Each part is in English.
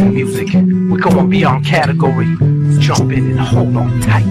amazing music. We're going beyond category. Jump in and hold on tight.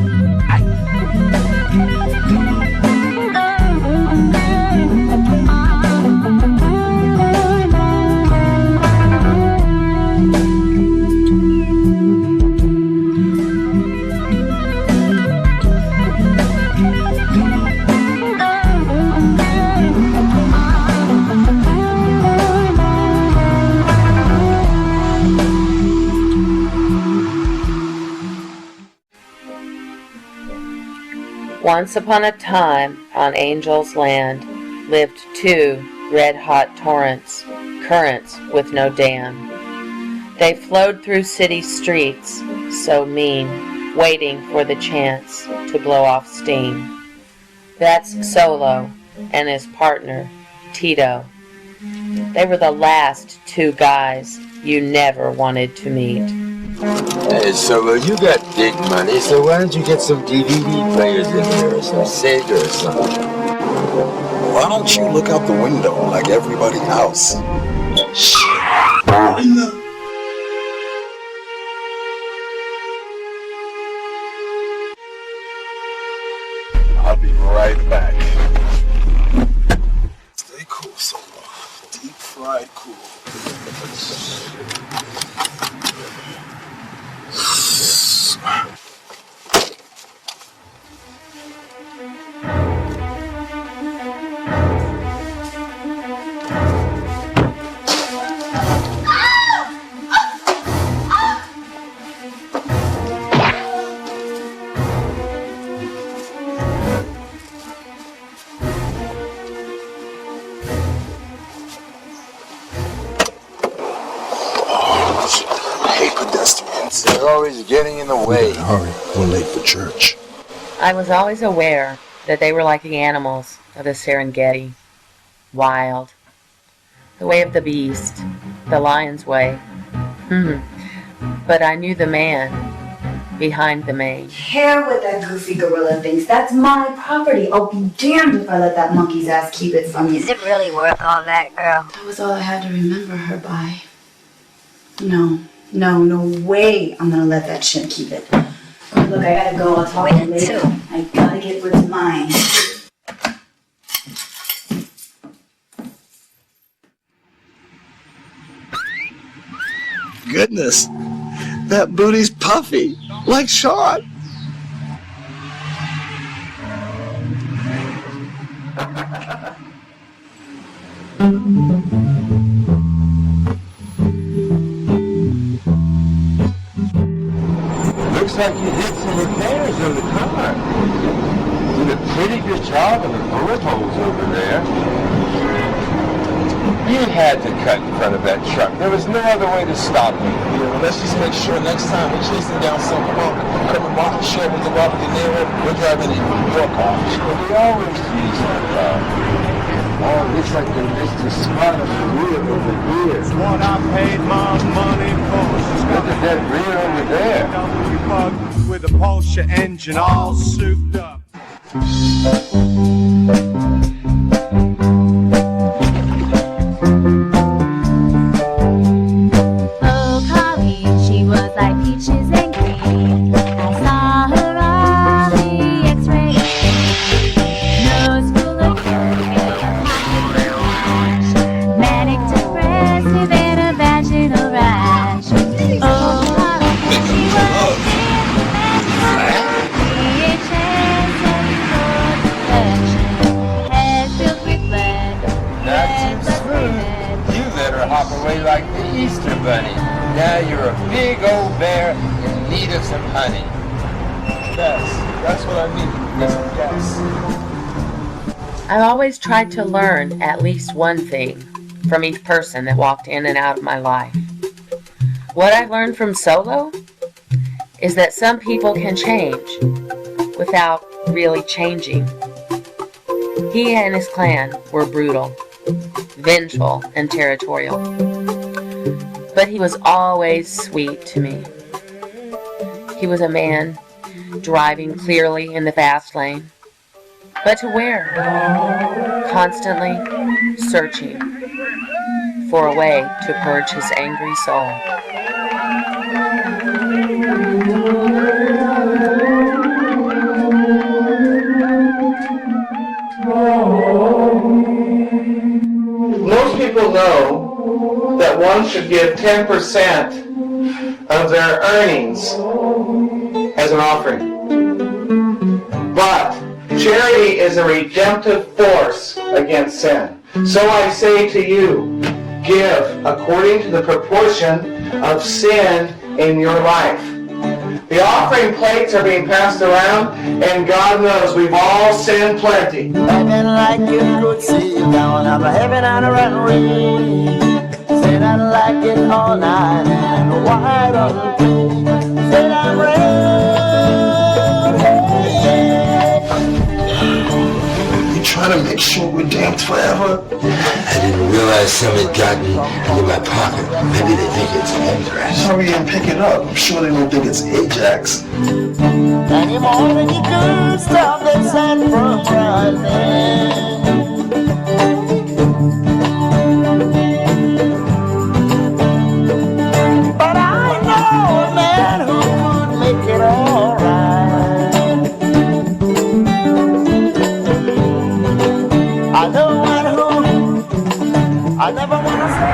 Once upon a time, on Angel's Land, lived two red-hot torrents, currents with no dam. They flowed through city streets, so mean, waiting for the chance to blow off steam. That's Solo and his partner, Tito. They were the last two guys you never wanted to meet. Hey, Solo, you got big money, so why don't you get some DVD players in there or some Sega or something? Why don't you look out the window like everybody else? Shit. I'll be right back. Stay cool, Solo. Deep fried cool. They're always getting in the way. Hurry, we're late for church. I was always aware that they were like the animals of the Serengeti. Wild. The way of the beast. The lion's way. But I knew the man behind the mane. Care what that goofy gorilla thinks. That's my property. I'll be damned if I let that monkey's ass keep it from you. Is it really worth all that, girl? That was all I had to remember her by. No way I'm gonna let that shit keep it. Look, I gotta go. I'll talk to you later. I gotta get what's mine. Goodness, that booty's puffy, like Sean. Looks like you did some repairs on the car. Did a pretty good job on the bullet holes over there. You had to cut in front of that truck. There was no other way to stop him. Yeah, well, let's just make sure next time we're chasing down some punk coming market share with the Robert De Niro, we're driving in your car. But we always use that car. Oh, looks like they missed a spot on the rear over here. It's what I paid my money for. Look at that rear over there. With a Porsche engine all souped up. Oh, Colleen, she was like peaches and cream. I saw her on the X-ray. Nose full of manic depressive and a vaginal rash. Oh, Colleen, she was VHS and head filled with lead. Not too smooth. You let her hop away like the Easter Bunny. Now you're a big old bear in need of some honey. Yes, that's what I need. Yes. I always tried to learn at least one thing from each person that walked in and out of my life. What I learned from Solo is that some people can change without really changing. He and his clan were brutal, vengeful, and territorial. But he was always sweet to me. He was a man driving clearly in the fast lane, but to where? Constantly searching for a way to purge his angry soul. people know that one should give 10% of their earnings as an offering. But charity is a redemptive force against sin. So I say to you, give according to the proportion of sin in your life. The offering plates are being passed around, and God knows we've all sinned plenty. Heaven like you could see down of a heaven on a runway. Said I like it all night and wide open. Said I'm ready. You trying to make sure we're damned forever? I didn't realize some had gotten into my pocket. Maybe they think it's interest. Hurry and pick it up. I'm sure they don't think it's Ajax. Any more than you could stop the sun from rising. But I know a man who could make it alright. I know one who I never want to say.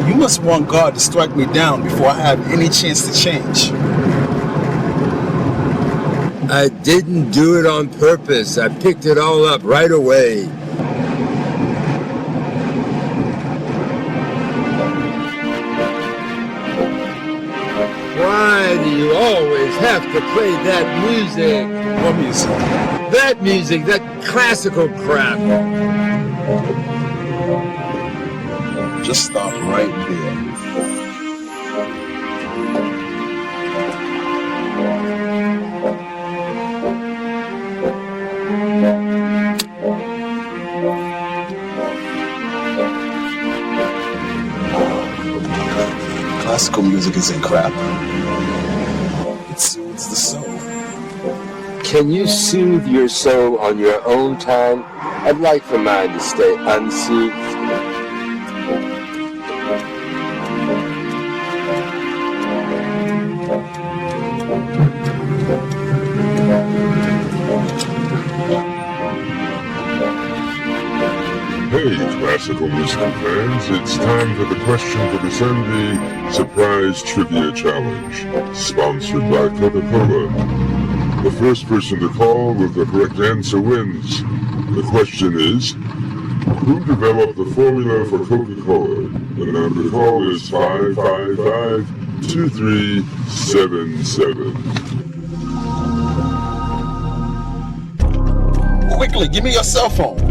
You must want God to strike me down before I have any chance to change. I didn't do it on purpose. I picked it all up right away. Why do you always have to play that music? What music? That music, that classical crap. Just stop right there. Classical music isn't crap. It soothes the soul. Can you soothe your soul on your own time? I'd like for mine to stay unsoothed. Hey, classical musical fans, it's time for the question for the Sunday Surprise Trivia Challenge, sponsored by Coca-Cola. The first person to call with the correct answer wins. The question is, who developed the formula for Coca-Cola? The number to call is 555-2377. Quickly, give me your cell phone.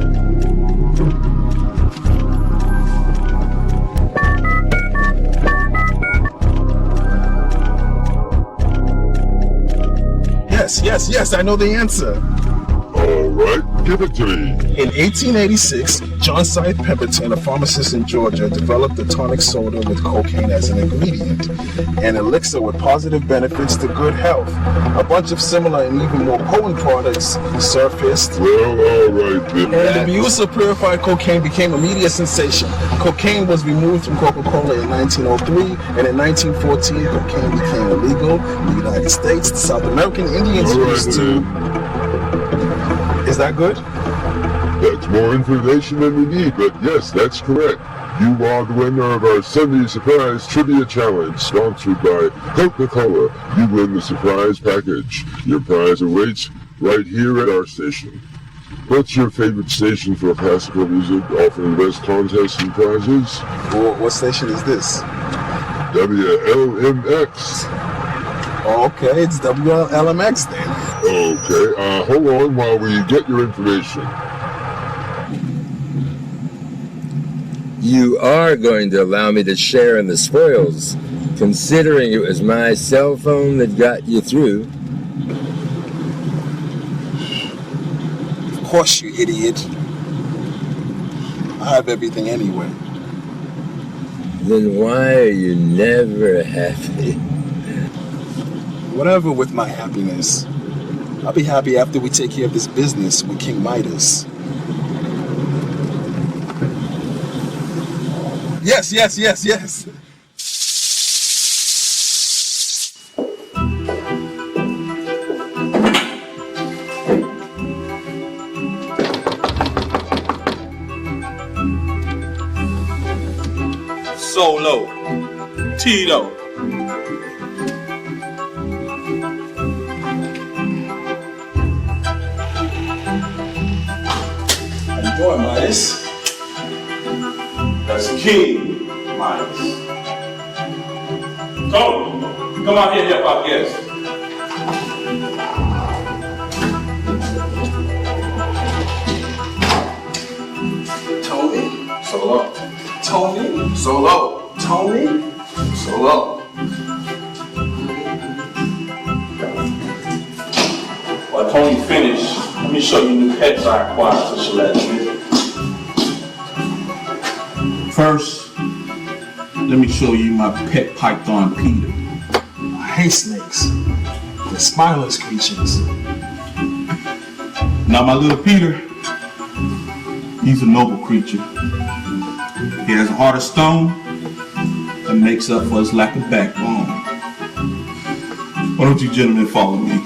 Yes, I know the answer. All right, give it to me. In 1886, John Scythe Pemberton, a pharmacist in Georgia, developed a tonic soda with cocaine as an ingredient, an elixir with positive benefits to good health. A bunch of similar and even more potent products surfaced. Well, all right, then. And the use of purified cocaine became a media sensation. Cocaine was removed from Coca-Cola in 1903, and in 1914, cocaine became illegal in the United States. The South American Indians used to... Is that good? That's more information than we need, but yes, that's correct. You are the winner of our Sunday Surprise Trivia Challenge, sponsored by Coca-Cola. You win the surprise package. Your prize awaits right here at our station. What's your favorite station for classical music, offering the best contests and prizes? What station is this? WLMX. Okay, it's WLMX then. Okay, hold on while we get your information. You are going to allow me to share in the spoils, considering it was my cell phone that got you through. Of course, you idiot. I have everything anyway. Then why are you never happy? Whatever with my happiness. I'll be happy after we take care of this business with King Midas. Yes. Solo, Tito. How you doing, Midas? That's King Midas. Tony, come out here and help our guests. Tony, Solo. Tony, Solo. Tony, Solo. While Tony finished, let me show you new pets I acquired for Shalette. First, let me show you my pet python, Peter. I hate snakes. They're spineless creatures. Now my little Peter, he's a noble creature. He has a heart of stone that makes up for his lack of backbone. Why don't you gentlemen follow me?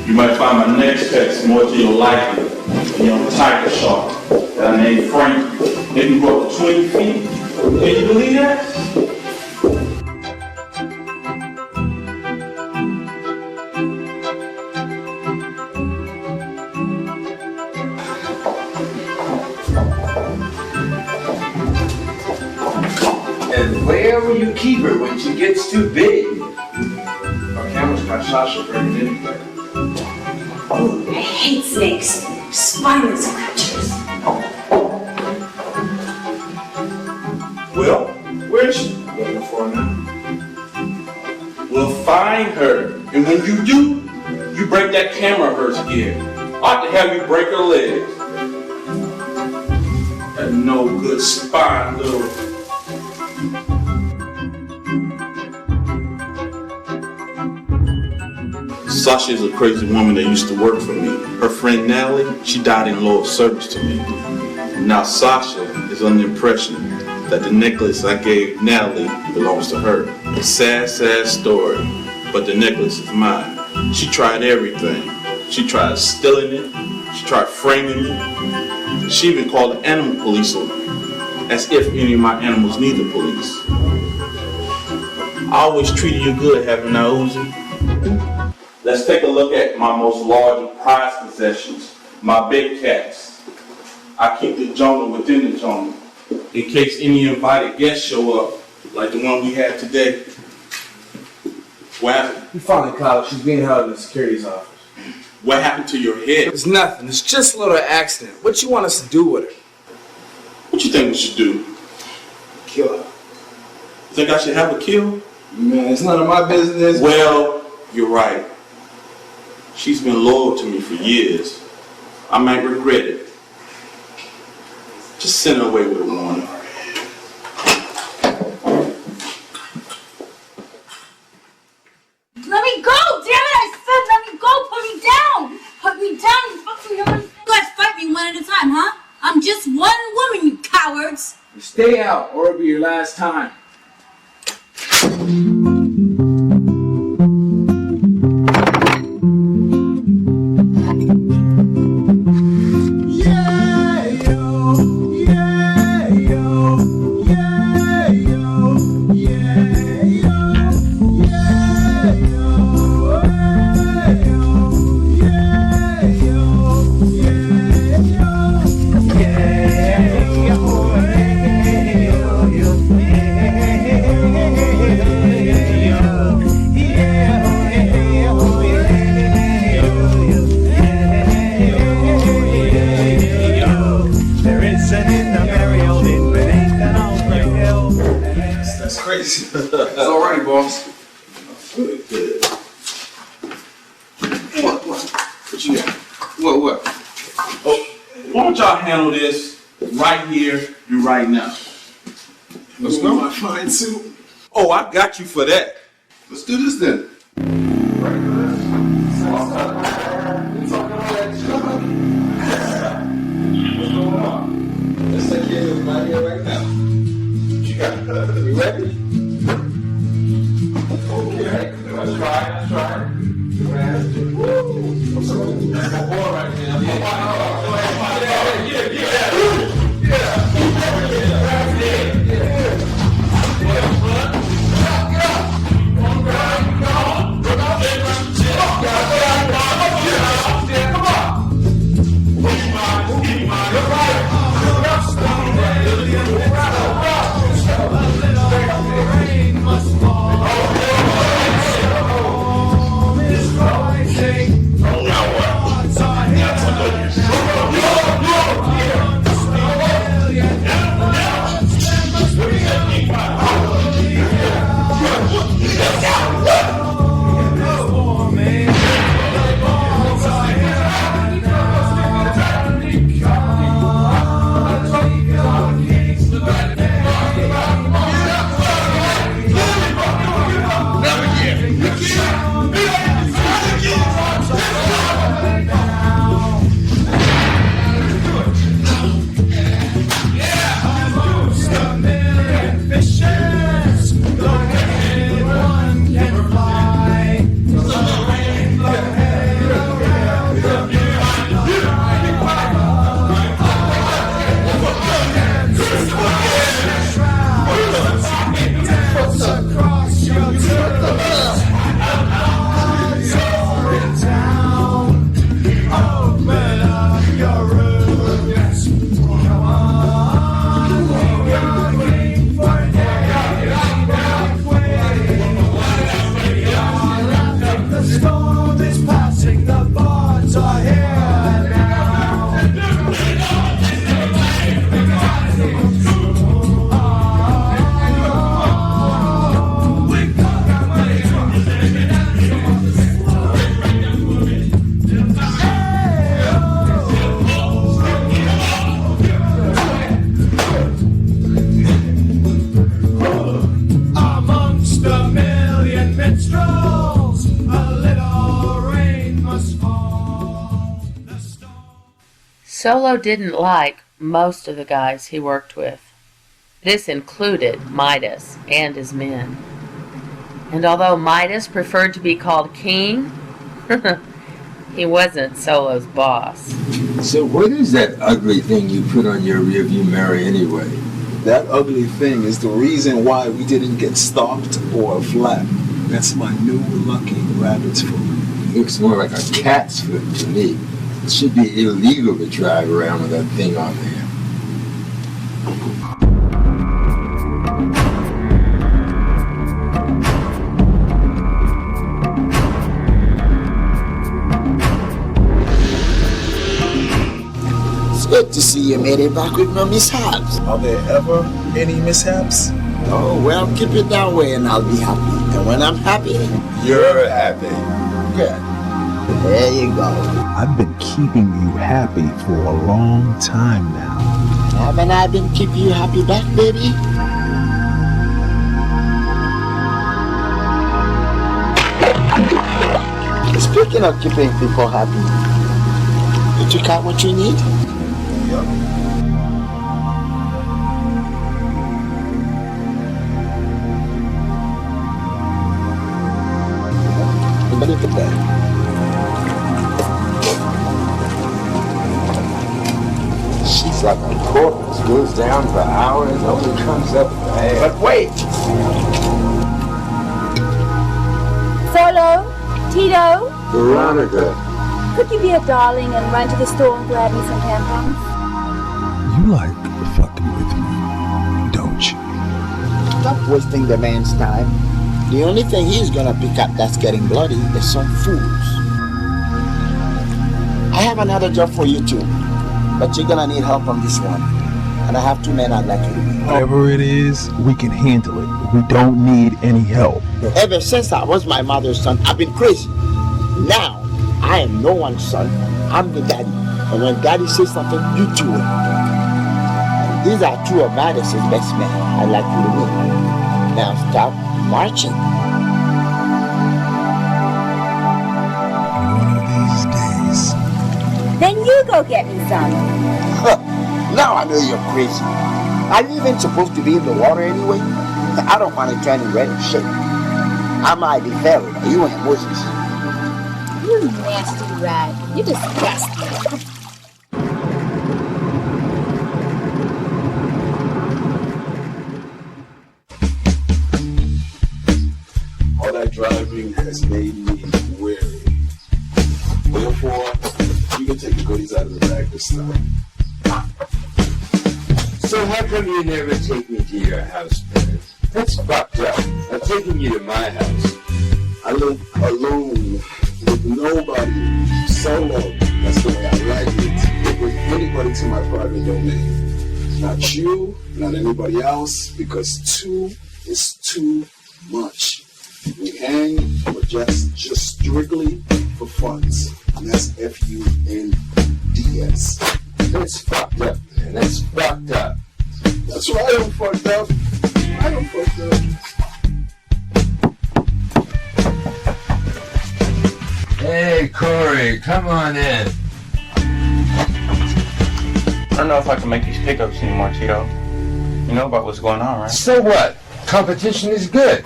You might find my next pets more to your liking. A young tiger shark that I named Frank. They can grow up to 20 feet. Can you believe that? And where will you keep her when she gets too big? Our camera's got Sasha pregnant anyway. Oh, I hate snakes. Spineless creatures. Well, where is she? Looking for her now. We'll find her. And when you do, you break that camera of hers again. I ought to have you break her legs. That no good spine little. Sasha is a crazy woman that used to work for me. Her friend Natalie, she died in loyal service to me. Now Sasha is under the impression that the necklace I gave Natalie belongs to her. A sad, sad story, but the necklace is mine. She tried everything. She tried stealing it. She tried framing me. She even called the animal police on me, as if any of my animals need the police. I always treated you good, haven't I, Uzi? Let's take a look at my most large and prized possessions, my big cats. I keep the jungle within the jungle, in case any invited guests show up, like the one we had today. What happened? We finally caught her. She's being held in the security's office. What happened to your head? It's nothing. It's just a little accident. What you want us to do with her? What you think we should do? Kill her. Think I should have a kill? Man, it's none of my business. Well, you're right. She's been loyal to me for years. I might regret it. Just send her away with a warning. Let me go! Damn it! I said let me go! Put me down! Put me down! You fucking know. You guys fight me one at a time, huh? I'm just one woman, you cowards! Stay out, or it'll be your last time. It's alright, boss. Good, good. What you got? What? Oh, why don't y'all handle this right here and right now? Let's go. My fine suit. Oh, I got you for that. Let's do this then. What's going on? Let's take care of everybody here right now. What you got? You ready? Okay, let's try. Woo! That's my boy right there. Yeah. Solo didn't like most of the guys he worked with. This included Midas and his men. And although Midas preferred to be called king, he wasn't Solo's boss. So what is that ugly thing you put on your rearview mirror anyway? That ugly thing is the reason why we didn't get stalked or flapped. That's my new lucky rabbit's foot. Looks more like a cat's foot to me. It should be illegal to drive around with that thing on there. It's good to see you made it back with no mishaps. Are there ever any mishaps? Oh, well, keep it that way and I'll be happy. And when I'm happy, You're happy. good. There you go. I've been keeping you happy for a long time now. Haven't I been keeping you happy back, baby? Speaking of keeping people happy, did you got what you need? Look at that. She's like a corpse. Goes down for hours, only comes up bad. But wait! Solo, Tito, Veronica, could you be a darling and run to the store and grab me some tampons? You like fucking with me, don't you? Stop wasting the man's time. The only thing he's gonna pick up that's getting bloody is some fools. I have another job for you too, but you're gonna need help on this one. And I have 2 men I'd like you to meet. Whatever it is, we can handle it. We don't need any help. Ever since I was my mother's son, I've been crazy. Now, I am no one's son. I'm the daddy. And when daddy says something, you do it. And these are 2 of Madison's best men I'd like you to meet. Now stop marching. One of these days. Then you go get me some. Now I know you're crazy. Are you even supposed to be in the water anyway? I don't want to turn in red and shit. I might be Pharaoh, but you ain't Moses. You nasty rat. You disgust me. All that driving has made me weary. Therefore, you can take the goodies out of the bag this time. so how come you never take me to your house, Bennett? That's fucked up. I'm taking you to my house. I live alone with nobody, solo. That's the way I like it. Don't bring anybody to my private domain. Not you, not anybody else, because 2 is too much. We hang for just strictly for funds. And that's FUNDS. That's fucked up, man. That's fucked up. That's right, I'm fucked up. I am fucked up. Hey, Corey, come on in. I don't know if I can make these pickups anymore, Tito. You know about what's going on, right? So what? Competition is good.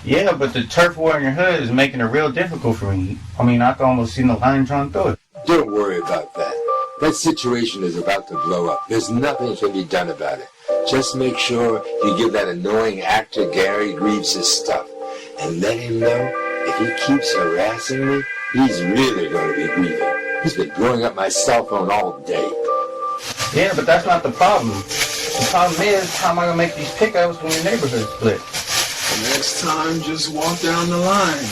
Yeah, but the turf war in your hood is making it real difficult for me. I mean, I can almost see the line drawn through it. Don't worry about that. That situation is about to blow up. There's nothing can be done about it. Just make sure you give that annoying actor Gary Reeves his stuff. And let him know if he keeps harassing me, he's really going to be grieving. He's been blowing up my cell phone all day. Yeah, but that's not the problem. The problem is, how am I going to make these pickups when your neighborhood's split? Next time, just walk down the line.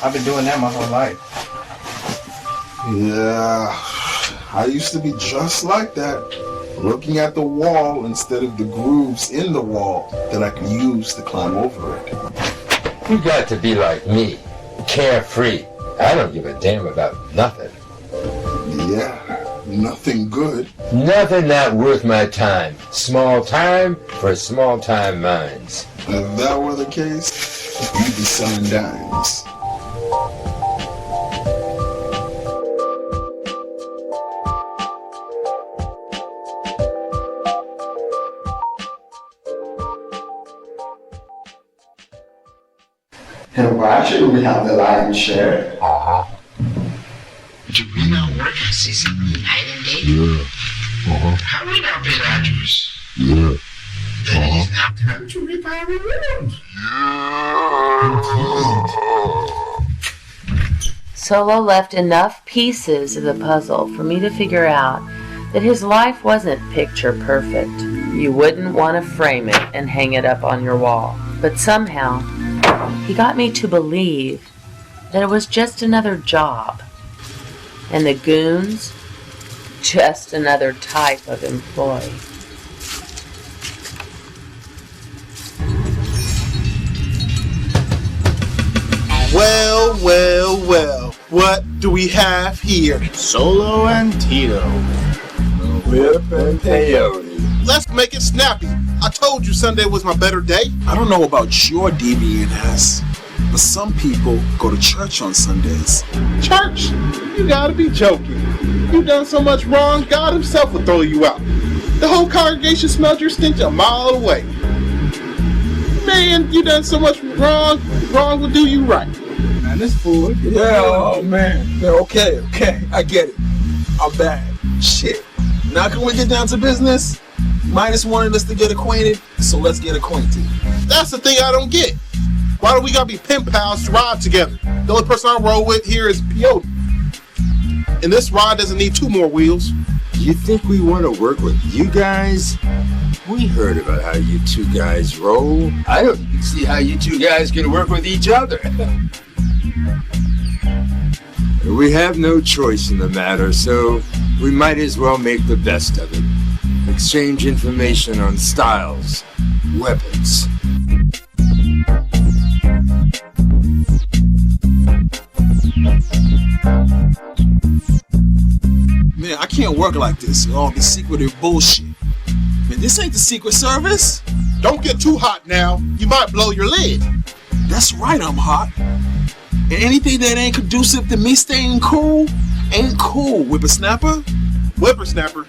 I've been doing that my whole life. Yeah, I used to be just like that. Looking at the wall instead of the grooves in the wall that I could use to climb over it. You got to be like me, carefree. I don't give a damn about nothing. Yeah, nothing good. Nothing not worth my time. Small time for small time minds. If that were the case, you'd be selling dimes. And why shouldn't we have the lion's share? Do we not work incessantly night and day? Yeah. How we not paid our dues? Yeah. Then it is now time to reap our reward. Solo left enough pieces of the puzzle for me to figure out that his life wasn't picture perfect. You wouldn't want to frame it and hang it up on your wall. But somehow, he got me to believe that it was just another job. And the goons, just another type of employee. Well, well, well. What do we have here? Solo and Tito. Whip and peyote. Let's make it snappy. I told you Sunday was my better day. I don't know about your deviant ass, but some people go to church on Sundays. Church? You gotta be joking. You done so much wrong, God himself will throw you out. The whole congregation smelled your stench a mile away. Man, you done so much wrong, wrong will do you right. Man, this fool. Yeah, oh man. Yeah, okay, I get it. I'm bad. Shit. Now can we get down to business? Midas wanted us to get acquainted, so let's get acquainted. That's the thing I don't get. Why do we gotta be pen pals to ride together? The only person I roll with here is Peyote. And this ride doesn't need 2 more wheels. You think we want to work with you guys? We heard about how you 2 guys roll. I don't even see how you 2 guys can work with each other. We have no choice in the matter, so we might as well make the best of it. Exchange information on styles, weapons. Man, I can't work like this. All this secretive bullshit. Man, this ain't the Secret Service. Don't get too hot now. You might blow your lid. That's right, I'm hot. And anything that ain't conducive to me staying cool ain't cool, whippersnapper. Whippersnapper.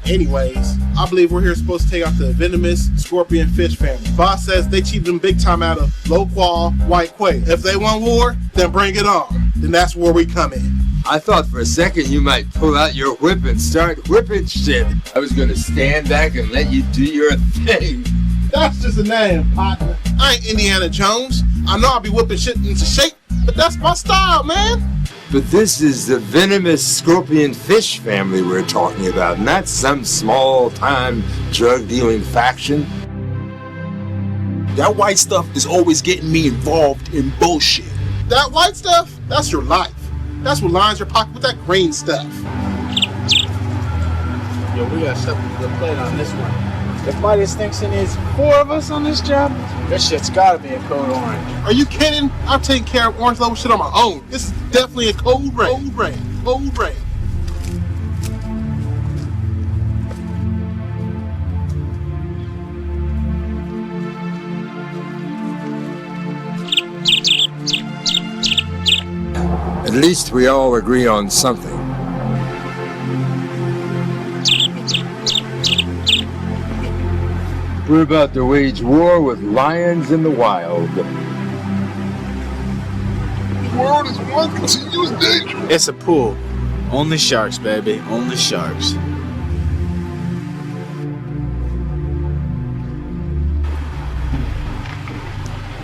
Anyways, I believe we're here supposed to take out the venomous scorpion fish family. Boss says they cheated them big time out of low qual white quail. If they want war, then bring it on. Then that's where we come in. I thought for a second you might pull out your whip and start whipping shit. I was gonna stand back and let you do your thing. That's just a name, partner. I ain't Indiana Jones. I know I'll be whipping shit into shape, but that's my style, man. But this is the venomous scorpion fish family we're talking about, not some small-time drug-dealing faction. That white stuff is always getting me involved in bullshit. That white stuff? That's your life. That's what lines your pocket with that green stuff. Yo, we gotta step the plate on this one. If Midas thinks it needs 4 of us on this job, this shit's gotta be a code orange. Are you kidding? I'm taking care of orange level shit on my own. This is definitely a code red. Code red. At least we all agree on something. We're about to wage war with lions in the wild. The world is one continuous danger. It's a pool. Only sharks, baby. Only sharks.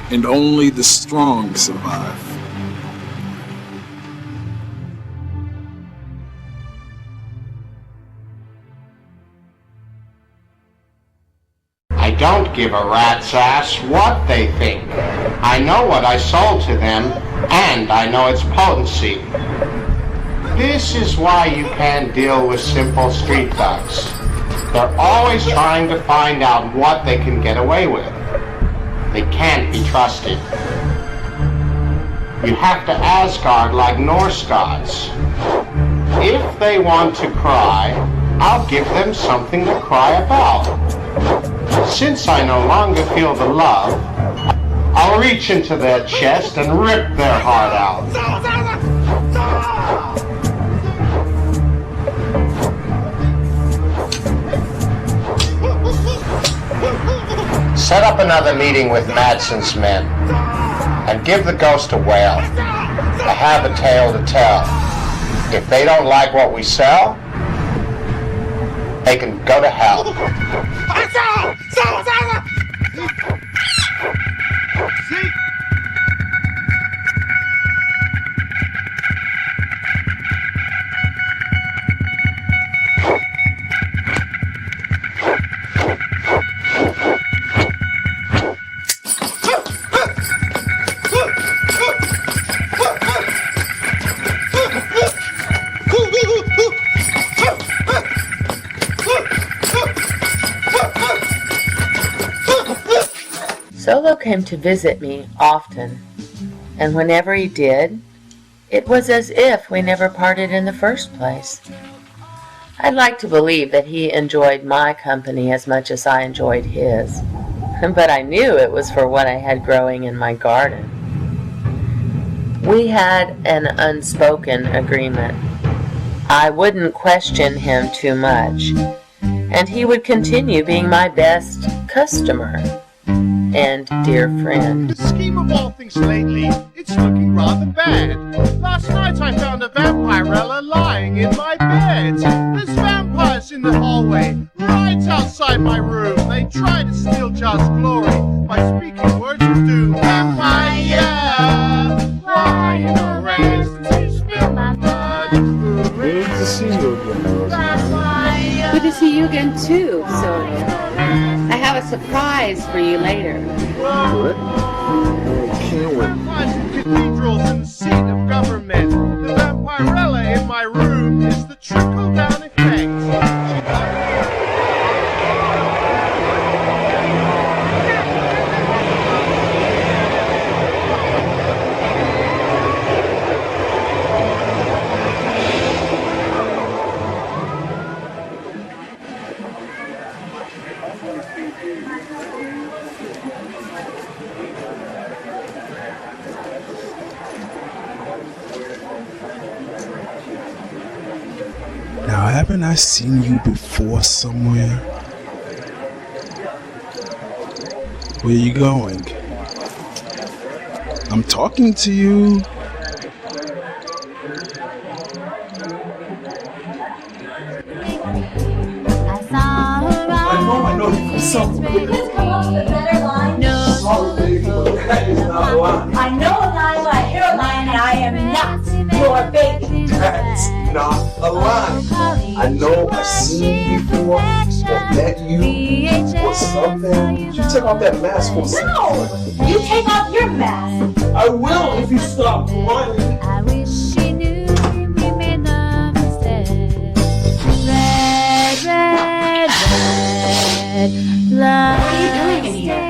And only the strong survive. I don't give a rat's ass what they think. I know what I sold to them, and I know its potency. This is why you can't deal with simple street thugs. They're always trying to find out what they can get away with. They can't be trusted. You have to Asgard like Norse gods. If they want to cry, I'll give them something to cry about. Since I no longer feel the love, I'll reach into their chest and rip their heart out. Set up another meeting with Madsen's men. and give the ghost a wail. I have a tale to tell. If they don't like what we sell, they can go to hell. Solo came to visit me often, and whenever he did, it was as if we never parted in the first place. I'd like to believe that he enjoyed my company as much as I enjoyed his, but I knew it was for what I had growing in my garden. We had an unspoken agreement. I wouldn't question him too much, and he would continue being my best customer and dear friend. The scheme of all things lately, it's looking rather bad. Last night I found a vampirella lying in my bed. There's vampires in the hallway, right outside my room. They try to steal Jar's glory by speaking words of doom. Vampire, why you no rest to spill my blood? Good to see you again. Good to see you again too, Solo. I have a surprise for you later. What? I can't wait. Cathedrals and the seat of government. The vampirella in my room is the trickle-down effect. Now, haven't I seen you before somewhere? Where you going? I'm talking to you. I know you from somewhere. Please come up with a better line. Sorry, baby, but that is not a line. I know a line, I hear a line, and I am not your baby. That's not a lie. I know I've seen you before, or met you, or something. You took off that mask for a second. No! You take off your mask. I will if you stop running. I wish she knew we made no mistake. Red, red, red, love. What are you doing in here?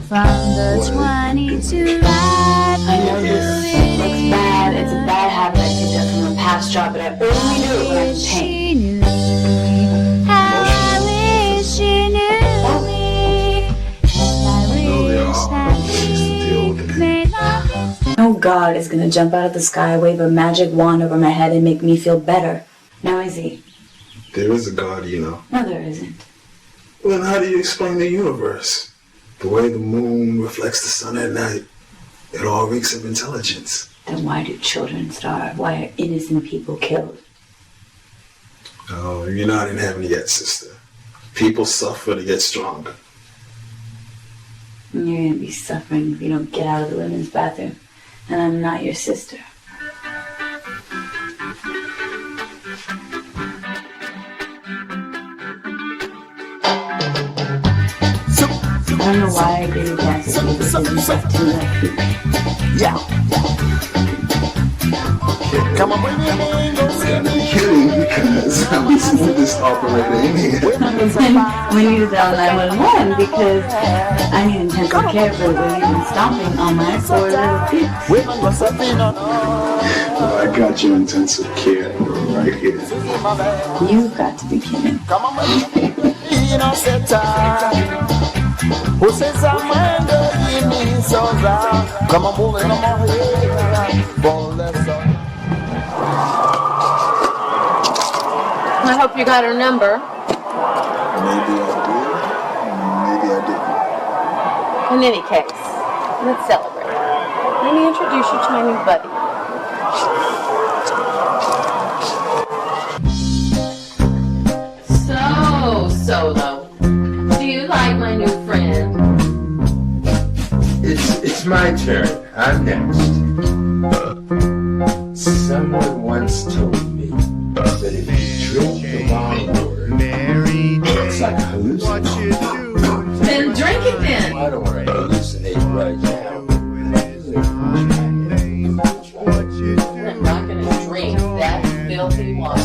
From the 22 life. I know this looks bad. It's a bad habit I picked up from a past job, but I only do it when I'm in pain. I wish she knew me. And I wish that we made love. No God is gonna jump out of the sky, wave a magic wand over my head, and make me feel better. Now is he? There is a God, you know. No, there isn't. Well, then how do you explain the universe? The way the moon reflects the sun at night, it all reeks of intelligence. Then why do children starve? Why are innocent people killed? Oh, you're not in heaven yet, sister. People suffer to get stronger. And you're gonna be suffering if you don't get out of the women's bathroom. And I'm not your sister. I don't know why I didn't dance with you because you have two left feet. Yeah. Come on, baby. I'm kidding because I'm the smoothest operator in here. We need to dial 911 because I need intensive care for the way you've been stomping on my poor little feet. Well, I got your intensive care right here. You've got to be kidding. Come on, baby. Come on, move it, come on here. I hope you got her number. Maybe I did, maybe I didn't. In any case, Let's celebrate. Let me introduce you to my new buddy. So, Solo, do you like my new friend? It's my turn. I'm next. Someone once told me that if you drink the wrong word, it's like hallucinating. Then drink it then. I don't want to hallucinate right now. I'm not going to drink that filthy water.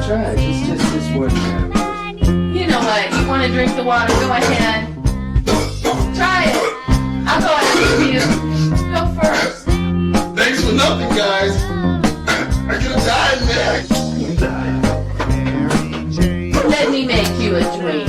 Try it. It's just this one time. You know what? You want to drink the water? Go ahead. Try it. I'll go after you. Go first. Thanks for nothing, guys. I could have died, man. You died. Let me make you a drink.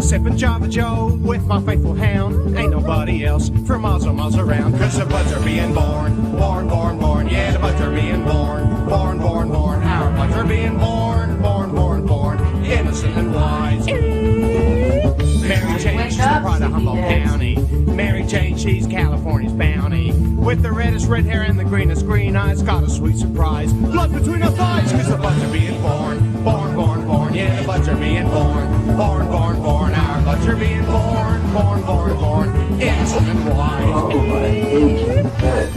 Sipping Java Joe with my faithful hound. Ain't nobody else for miles and miles around. Cause the buds are being born. Born, born, born. Yeah, the buds are being born. Born, born, born. Our buds are being born. Born, born, born. Innocent and wise. Mary Jane, she's the pride of Humboldt County. Mary Jane, she's California's bounty. With the reddest red hair and the greenest green eyes. Got a sweet surprise. Blood between her thighs. Cause the buds are being born. Born, born, born. Yeah, the buds are being born. Born, born, born. Our buds are being born. Born, born, born. Innocent and wise. Oh, I hate that.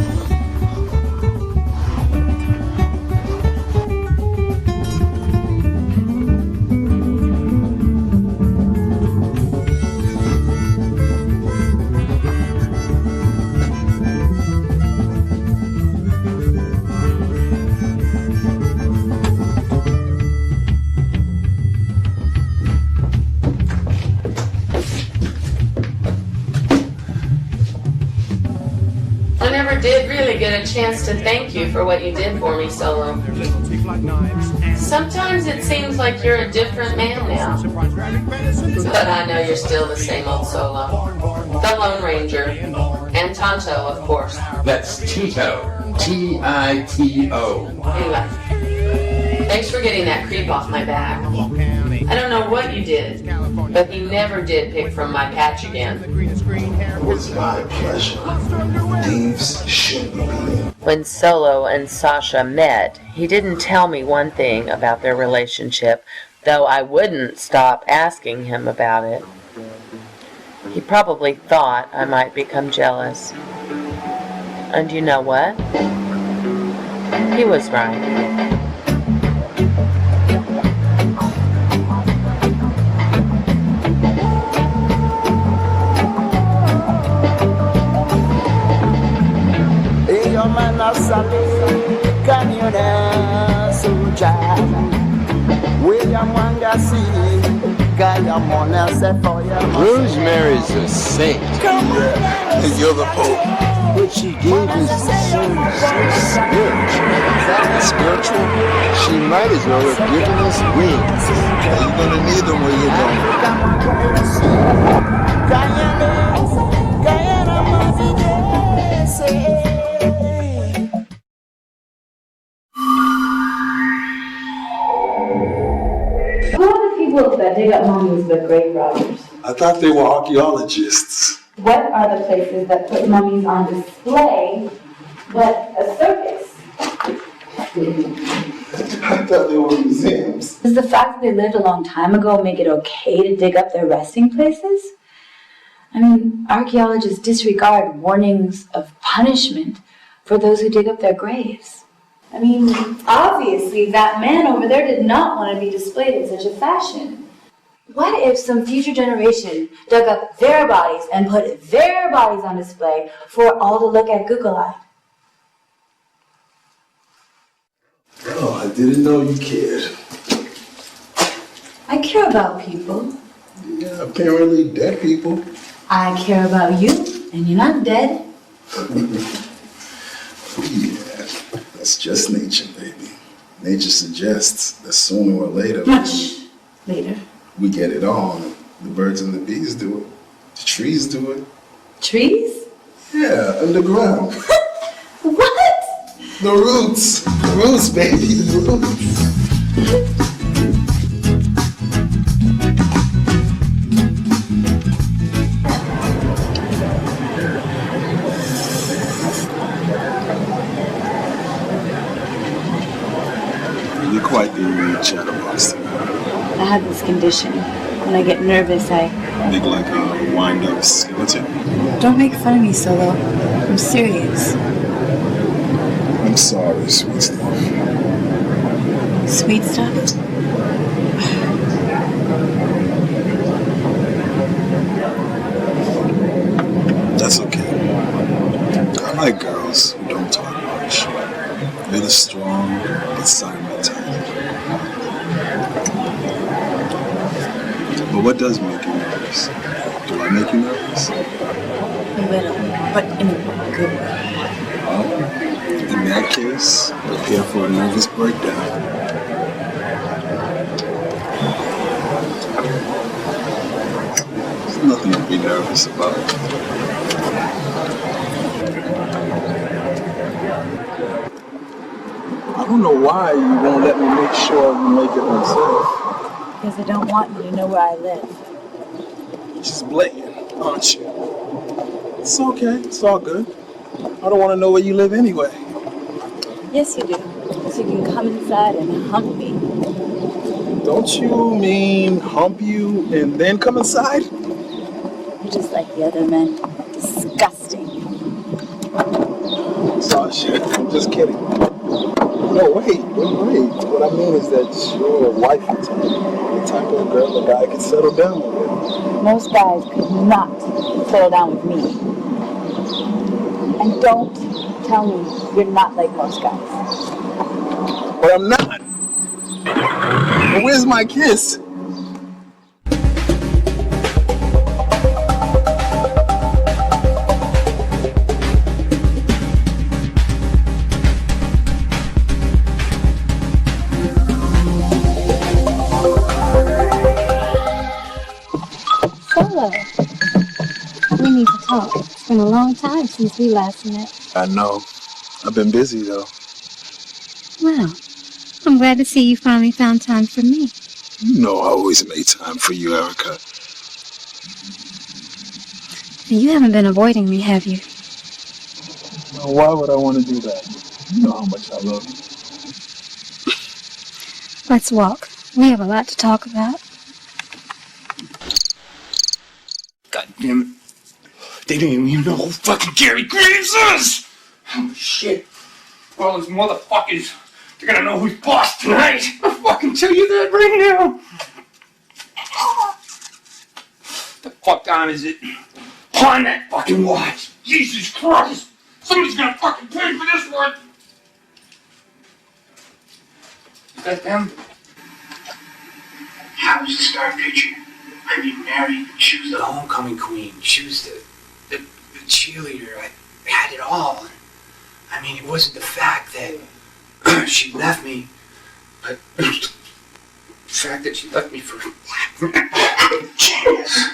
Did really get a chance to thank you for what you did for me, Solo. Sometimes it seems like you're a different man now. But I know you're still the same old Solo. The Lone Ranger. And Tonto, of course. That's Tito. T-I-T-O. Anyway, thanks for getting that creep off my back. I don't know what you did, but he never did pick from my patch again. It was my pleasure. Thieves shouldn't be. When Solo and Sasha met, he didn't tell me one thing about their relationship, though I wouldn't stop asking him about it. He probably thought I might become jealous. And you know what? He was right. Rosemary's a saint. And you're the Pope. What she gave is so spiritual. She might as well have given us wings. You're gonna need them when you're gone. Who are the people that dig up mummies with grave robbers? I thought they were archaeologists. What are the places that put mummies on display but a circus? thought they were museums. Does the fact that they lived a long time ago make it okay to dig up their resting places? I mean, archaeologists disregard warnings of punishment for those who dig up their graves. I mean, obviously that man over there did not want to be displayed in such a fashion. What if some future generation dug up their bodies and put their bodies on display for all to look at Google-eyed? Oh, I didn't know you cared. I care about people. Yeah, apparently dead people. I care about you, and you're not dead. Yeah, that's just nature, baby. Nature suggests that sooner or later... Much later. We get it on. The birds and the bees do it. The trees do it. Trees? Yeah, underground. What? The roots. The roots, baby. The roots. You're quite the chatterbox. I have this condition. When I get nervous, I... Big like a wind-up skeleton. Don't make fun of me, Solo. I'm serious. I'm sorry, sweet stuff. Sweet stuff? That's okay. I like girls who don't talk much. They're the strong, but silent type. But what does make you nervous? Do I make you nervous? A little, but in a good way. Well, in that case, prepare for a nervous breakdown. There's nothing to be nervous about. I don't know why you won't let me make sure you make it myself. Because I don't want you to know where I live. Just blatant, aren't you? It's okay. It's all good. I don't want to know where you live anyway. Yes, you do. So you can come inside and hump me. Don't you mean hump you and then come inside? You're just like the other men. Disgusting. Sasha, I'm just kidding. No, wait. What I mean is that you're a wifey type. The type of girl a guy could settle down with. Most guys could not settle down with me. And don't tell me you're not like most guys. But I'm not. But where's my kiss? Solo, we need to talk. It's been a long time since we last met. I know. I've been busy though. Well, I'm glad to see you finally found time for me. You know I always made time for you, Erica. You haven't been avoiding me, have you? Now, why would I want to do that? You know how much I love you. Let's walk. We have a lot to talk about. God damn it. They didn't even know who fucking Gary Graves is! Oh shit. All those motherfuckers, they're gonna know who's boss tonight! I'll fucking tell you that right now! The fuck time is it? Pawn that fucking watch! Jesus Christ! Somebody's gonna fucking pay for this one! Is that them? How was the star picture? I mean, Mary, she was The homecoming queen. She was the cheerleader. I had it all. I mean, it wasn't the fact that she left me, but the fact that she left me for genius.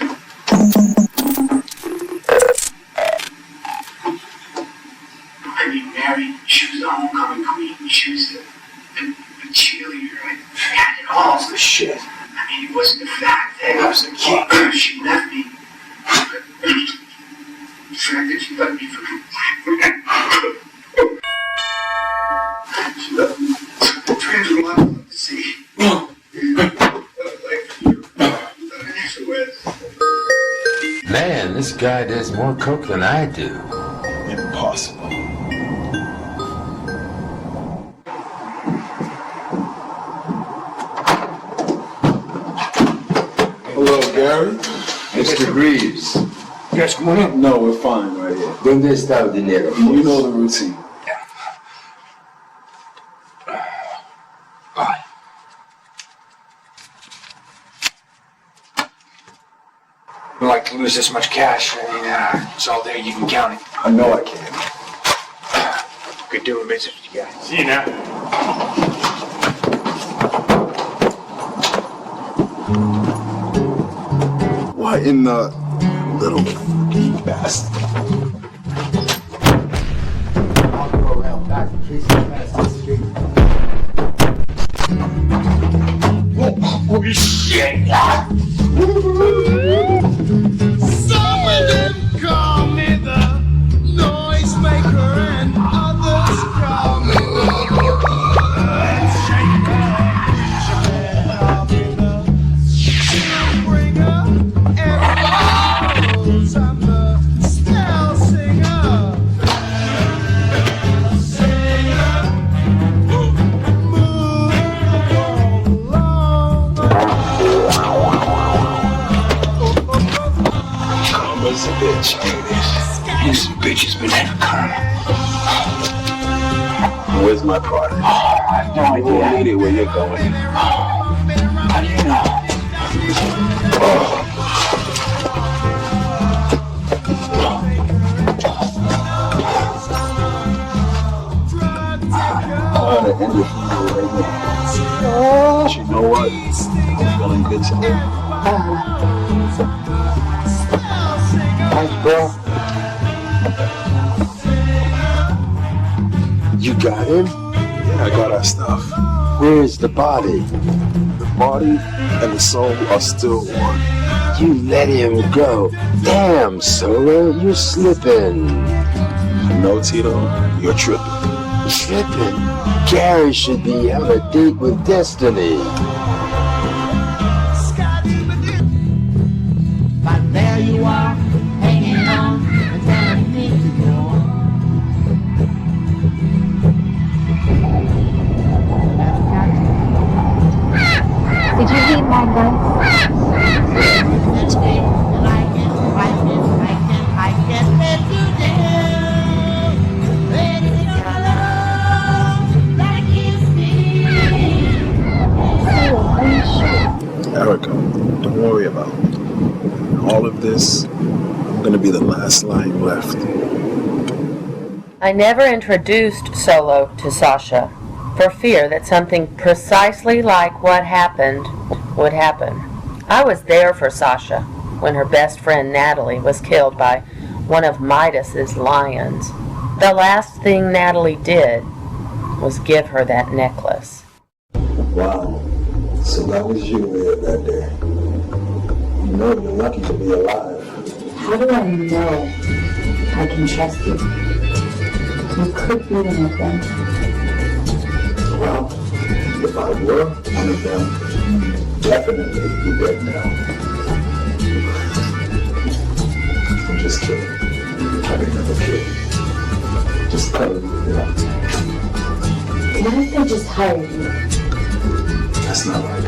I mean, Mary, she was the homecoming queen. She was the cheerleader. I had it all. the shit. I mean, it wasn't the fact that I was the king. She left me, but the fact that she left me for she left me. guy does more coke than I do. Impossible. Hello, Gary. Mr. Greaves. You guys coming up? No, we're fine right here. ¿Dónde está el dinero? You know the routine. We like to lose this much cash. I mean, it's all there. You can count it. I know I can. Good doing business with you guys. See you now. What in the little bastard? I'll go around back in case he passes the street. Holy shit! Some of them call me the noisemaker, and others call me the shaker. Bringer, everybody knows I'm the spell singer. Karma's a bitch, ain't it? You some bitches been in a karma. Where's my product? I have no idea. We'll meet it where you're going. How do you know? I'm trying to end it for you right now. But you know what? I'm feeling good today. Thanks, bro. You got him? Yeah, I got our stuff. Where's the body? The body and the soul are still one. You let him go. Damn, Solo, you're slipping. No, Tito, you're tripping. Tripping? Gary should be on a date with Destiny. But there you are, hanging on and telling me to go on. Did you hear my gun? Erica, don't worry about it. In all of this, I'm gonna be the last line left. I never introduced Solo to Sasha for fear that something precisely like what happened would happen. I was there for Sasha when her best friend Natalie was killed by one of Midas's lions. The last thing Natalie did was give her that necklace. Wow. So that was you there that day. You know you're lucky to be alive. How do I know I can trust you? You could be one of them. Well, if I were one of them, definitely be dead now. I'm just kidding. I would never kid. Just telling you that. What if they just hired you? That's not right.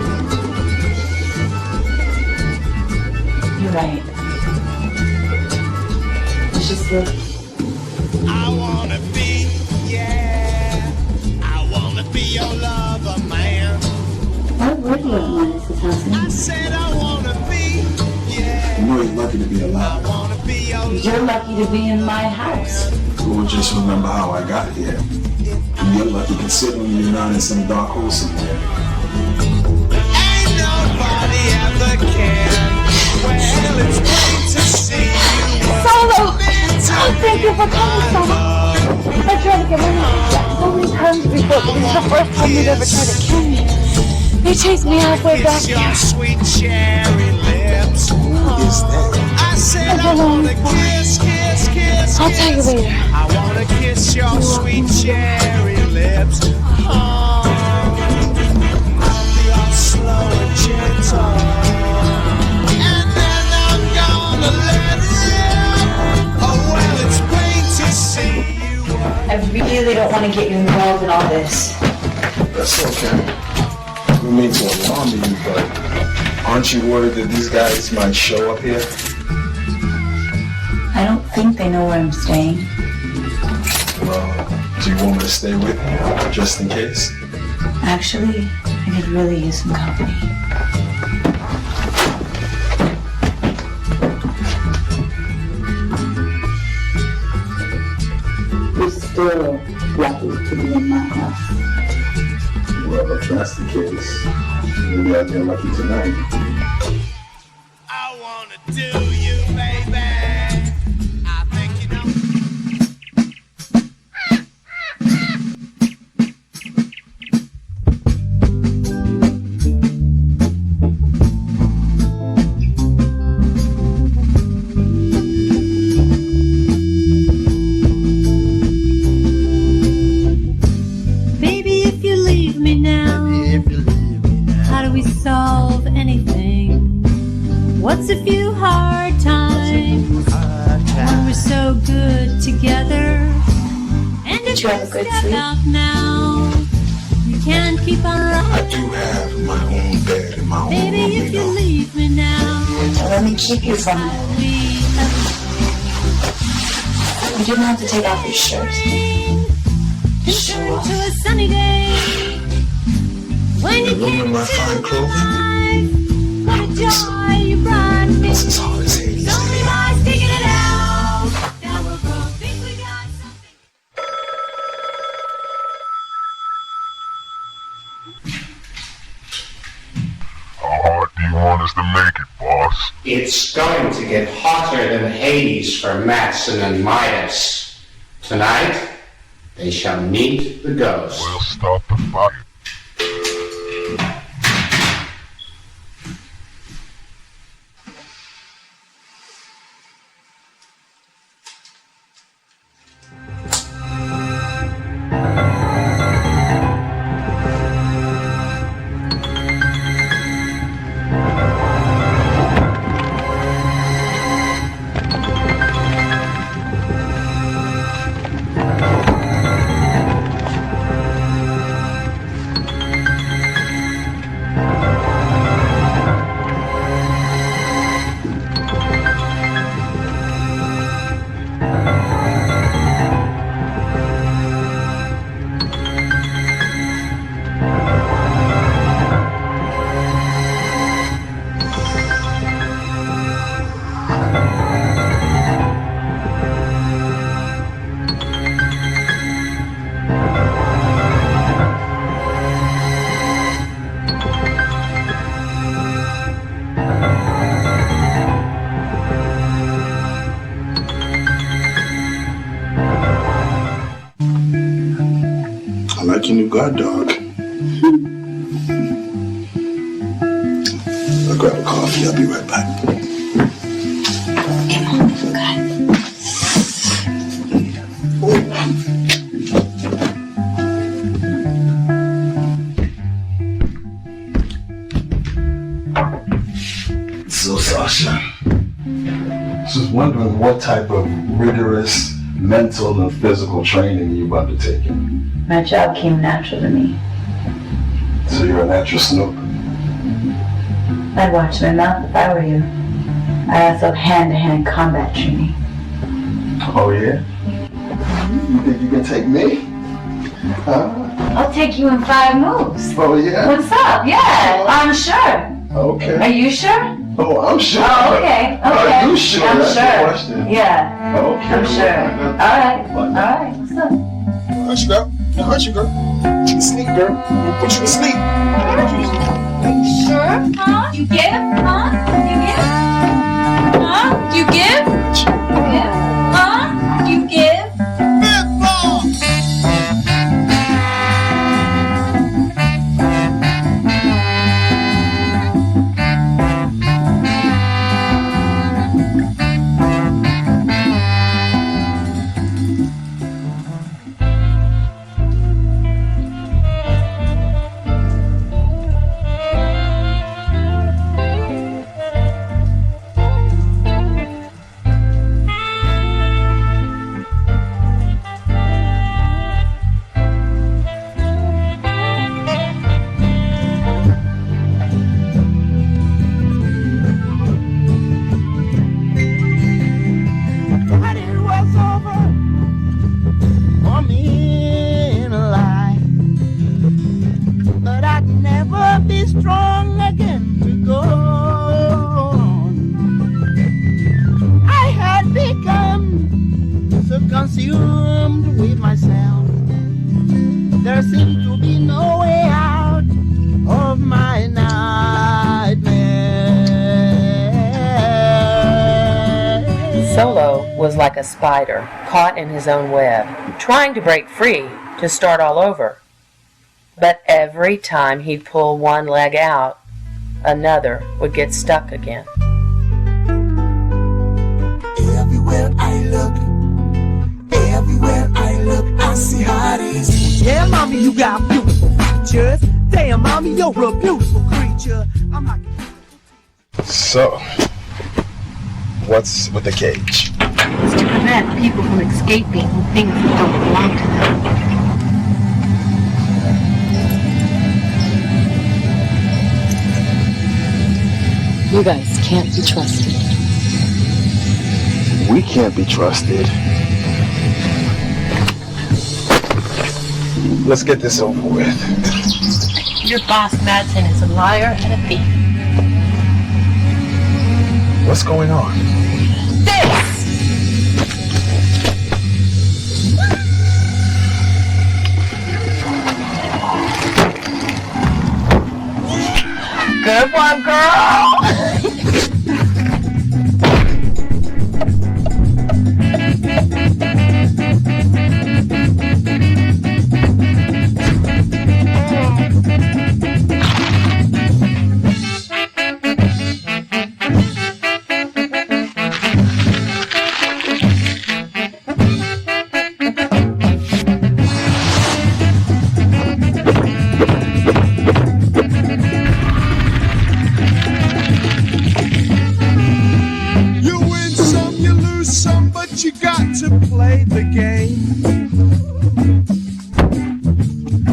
You're right. Let's just look. I wanna be, yeah, I wanna be your lover, man. Why would you at Midas's house? I said I wanna be, yeah, You know you're lucky to be I alive. wanna be your You're lucky to be in my house. Well, just remember how I got here. And you're lucky considering you're not in some dark hole somewhere. Ain't nobody ever can. Well, it's great to see you. Solo! Thank you for coming, Solo. I tried to get my mom so many times before, but this is the first time you've ever tried to kill me. They chased me halfway back Kiss here. your sweet cherry lips. Who is that? I said I wanna kiss, kiss, kiss. I'll tell you later. I wanna kiss your sweet cherry lips. Oh, I'll be all slow and gentle, and then I'm gonna let rip. I really don't want to get you involved in all this. That's okay. I don't mean to alarm you, but aren't you worried that these guys might show up here? I don't think they know where I'm staying. Well, do you want me to stay with you, just in case? Actually, I could really use some company. You're still lucky to be in my house. Well, if that's the case, maybe I'll get lucky tonight. Baby, if you leave me now, how do we solve anything? What's a few hard times when we're so good together? And if you have a good sleep? out now, you can't keep on I running. do have my own bed and my own room, Baby, if you leave me now, Let me keep you from it. You didn't have to take off your shirt. turn to a sunny day. When you The room in my fine clothing. what a joy you brought me. It's as hard as Hades. It's only by sticking it out that we'll both think we got something. How hard do you want us to make it, boss? It's going to get hotter than Hades for Matson and Midas. Tonight, they shall meet the ghost. We'll start the fight. I like your new guard dog. I'll grab a coffee. I'll be right back. So, Sasha, I was wondering what type of rigorous mental and physical training you've undertaken. My job came natural to me. So you're a natural snooper. I'd watch my mouth if I were you. I also have hand-to-hand combat training. Oh, yeah? You think you can take me? Huh? I'll take you in 5 moves. Oh, yeah? What's up? Yeah, I'm sure. Okay. Are you sure? Oh, I'm sure. Oh, okay. Okay. Are you sure? I'm That's the sure. question. Yeah. Okay. I'm sure. All right. What's up? Hush, girl. Hush, girl. Put you to sleep, girl. Put you to sleep. Sure? Huh? You give? Huh? You give? Huh? You give? You give? Huh? You give? was like a spider caught in his own web, trying to break free to start all over. But every time he'd pull one leg out, another would get stuck again. Everywhere I look, I see how it is. Yeah, mommy, you got beautiful features. Damn, mommy, you're a beautiful creature. I'm like... So, what's with the cage? It's to prevent people from escaping things that don't belong to them. You guys can't be trusted. We can't be trusted. Let's get this over with. Your boss, Madsen, is a liar and a thief. What's going on? This! Good one, girl!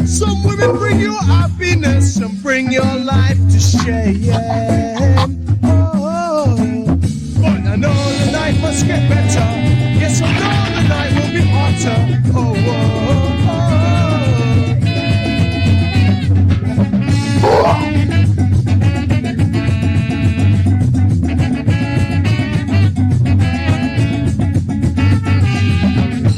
Some women bring you happiness, some bring your life to shame. Oh, but I know the night must get better. Yes, I know the night will be hotter. Oh,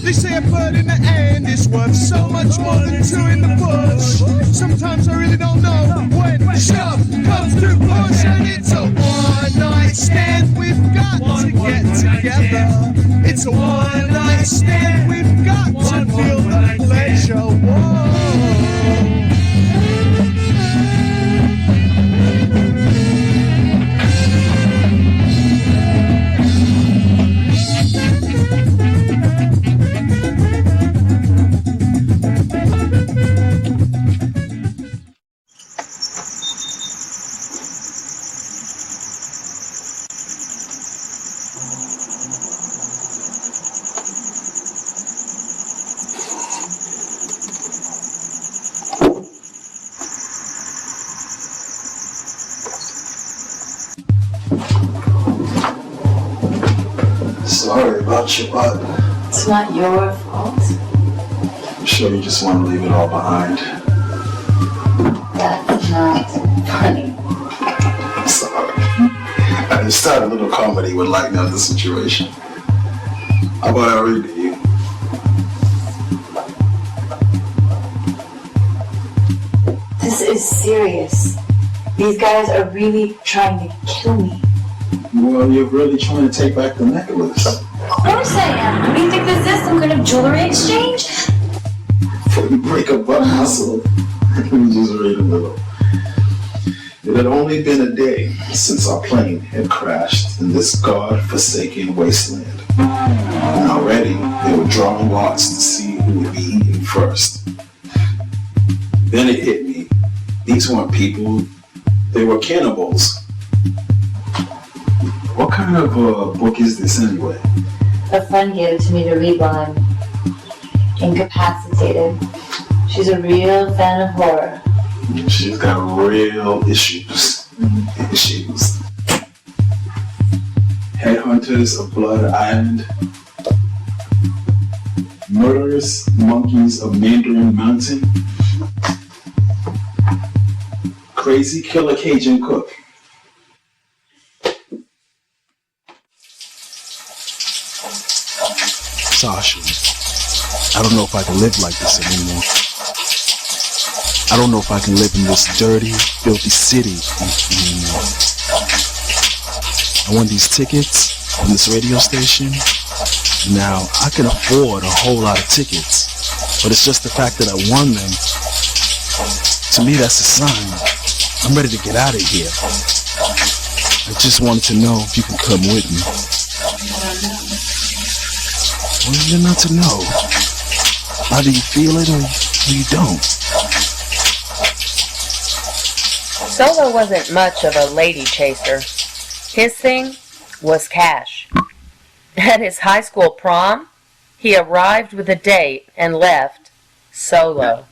They say a bird in the hand is worth so much more than two in the bush. Sometimes I really don't know when shove comes to push, and it's a one-night stand. We've got to get together. It's a one-night stand. We've got to feel the pleasure. Whoa. Sorry about your butt. It's not your fault. I'm sure you just want to leave it all behind. That's not funny. I'm sorry. I just thought a little comedy would lighten up the situation. How about I read to you? This is serious. These guys are really trying to kill me. Well, you're really trying to take back the necklace. Of course I am. Do you think this is some kind of jewelry exchange? Before you break a butt muscle, let me just read a little. It had only been a day since our plane had crashed in this God-forsaken wasteland. And already they were drawing lots to see who would be eaten first. Then it hit me. These weren't people, they were cannibals. What kind of book is this anyway? A friend gave it to me to read while I'm incapacitated. She's a real fan of horror. She's got real issues. Headhunters of Blood Island. Murderous Monkeys of Mandarin Mountain. Crazy Killer Cajun Cook. Sasha, I don't know if I can live like this anymore. I don't know if I can live in this dirty, filthy city anymore. I won these tickets on this radio station. Now, I can afford a whole lot of tickets, but it's just the fact that I won them. To me, that's a sign. I'm ready to get out of here. I just wanted to know if you could come with me. Well, you're not to know. Either you feel it or you don't. Solo wasn't much of a lady chaser. His thing was cash. At his high school prom, he arrived with a date and left solo.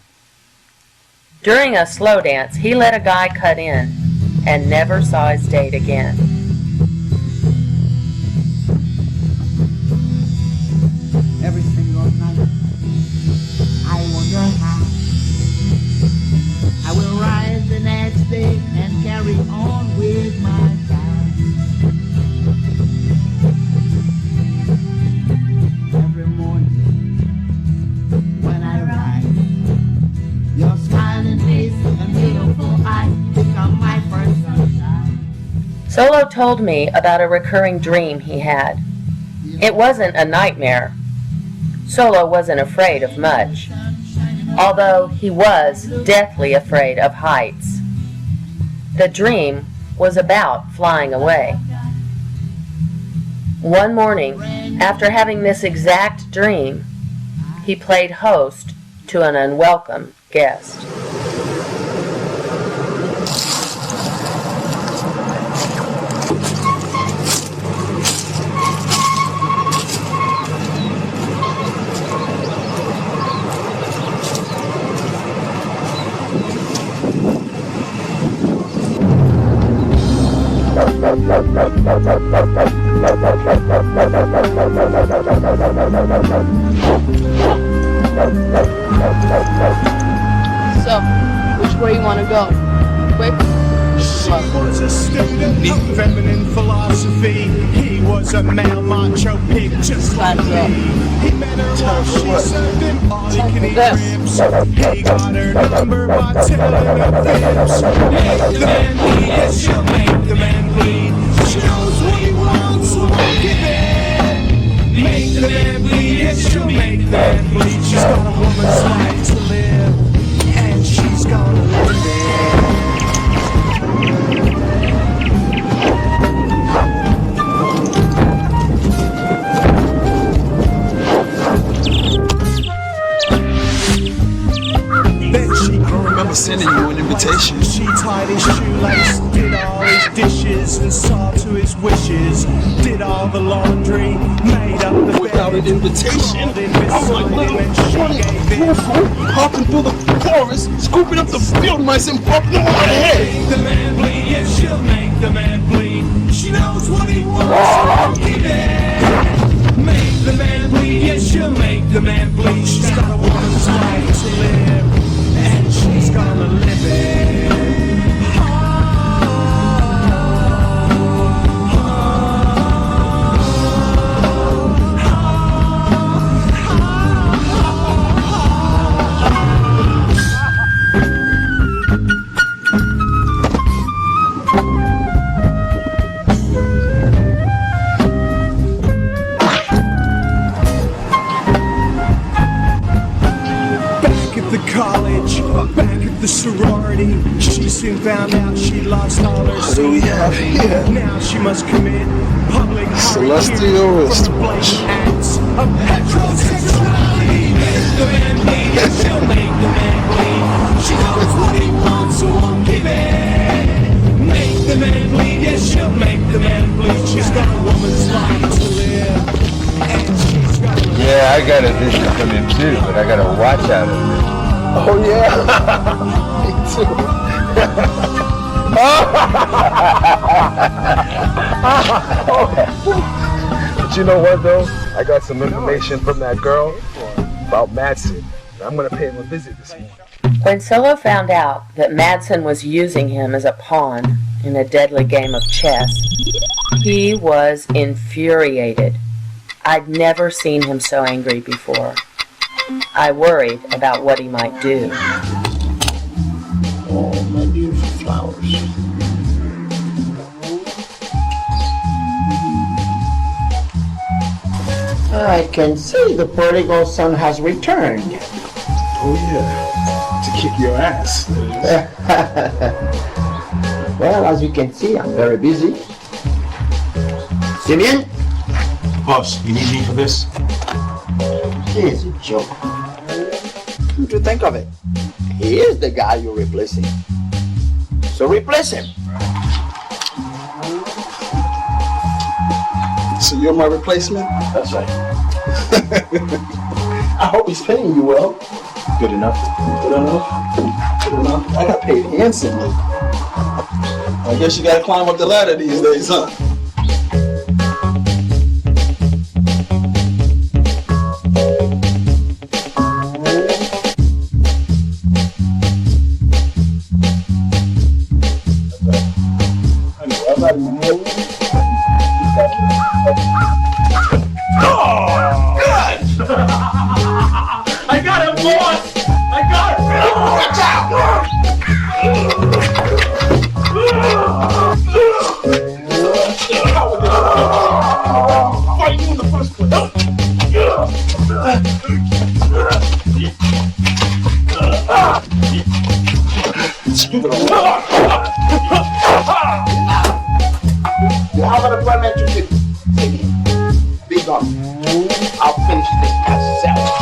During a slow dance, he let a guy cut in and never saw his date again. Every single night, I wonder how I will rise the next day and carry on with my time. Every morning when I rise, your smiling face and beautiful eyes become my first sunshine. Solo told me about a recurring dream he had. It wasn't a nightmare. Solo wasn't afraid of much, although he was deathly afraid of heights. The dream was about flying away. One morning, after having this exact dream, he played host to an unwelcome guest. So, which way you want to go? Quick? She was a student of feminine philosophy. He was a male macho pig just like me. He met her while she served him all he can eat ribs. He got her number by telling her fibs. Make the man bleed, yes, she'll make the man bleed. She knows what he wants, so won't give in. Make the man bleed, yes, she'll make the man bleed. She's got a woman's right to live, and she's gonna live it. I remember sending you an invitation. She tied his shoelace, did all his dishes, and saw to his wishes. Did all the laundry, made up the without an invitation. I'm like little running, hopping through the forest, scooping up the field mice and popping them on my head. Make the man bleed, yes, she'll make the man bleed. She knows what he wants, so won't give in. Make the man bleed, yes, she'll make the man bleed. She's got a woman's right to live, and she's gonna live it. College, back at the sorority, she soon found out she lost all her seniority. Now she must commit public celestial wristwatch. Acts of heterosexuality. Make the man bleed, yes, she'll make the man bleed. She knows what he wants, so won't give in. Make the man bleed, yes, she'll make the man bleed. She's got a woman's life to live, and she's got a Yeah, I got a vision from him too, but I gotta watch out of it. Oh yeah, me too. But you know what though? I got some information from that girl about Madsen. I'm gonna pay him a visit this morning. When Solo found out that Madsen was using him as a pawn in a deadly game of chess, he was infuriated. I'd never seen him so angry before. I worried about what he might do. Oh, my beautiful flowers. I can see the prodigal son has returned. Oh yeah, to kick your ass. Well, as you can see, I'm very busy. Simeon? Boss, you need me for this? He's a joke. What do you think of it? He is the guy you're replacing. So replace him. So you're my replacement? That's right. I hope he's paying you well. Good enough. Good enough? Good enough? I got paid handsomely. I guess you gotta climb up the ladder these days, huh? I got him, boss! I got him! Watch out! Why are you in the first place? You have an appointment to keep. Be gone. I'll finish this myself.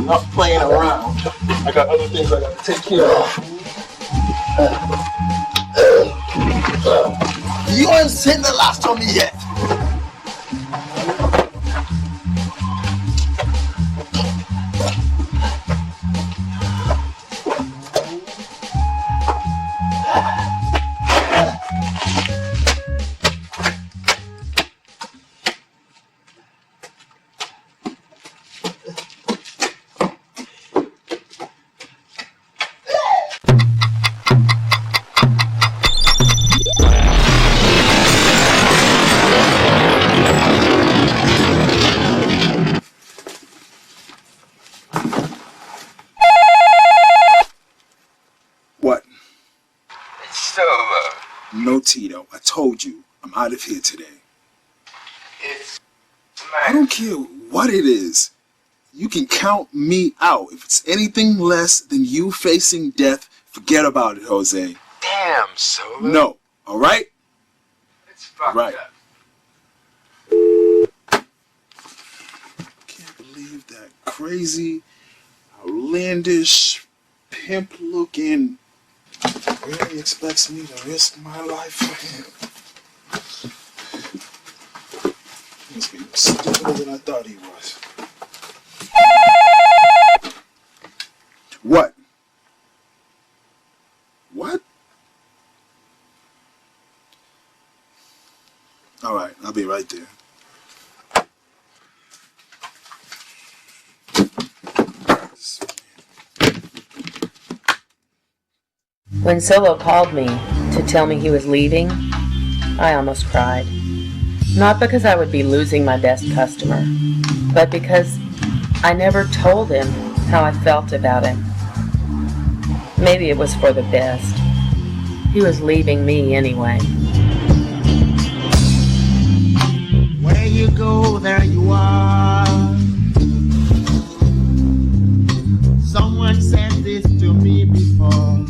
Not playing around. I got other things I gotta take care of. You ain't seen the last of me yet. What? It's over. No, Tito. I told you. I'm out of here today. It's I don't care what it is. You can count me out. If it's anything less than you facing death, forget about it, Jose. damn, Solo. No. All right? It's fucked Right. up. Can't believe that crazy, outlandish, pimp-looking really expects me to risk my life for him. He must be stupider than I thought he was. What? What? All right, I'll be right there. When Solo called me to tell me he was leaving, I almost cried. Not because I would be losing my best customer, but because I never told him how I felt about him. Maybe it was for the best. He was leaving me anyway. Where you go, there you are. Someone said this to me before.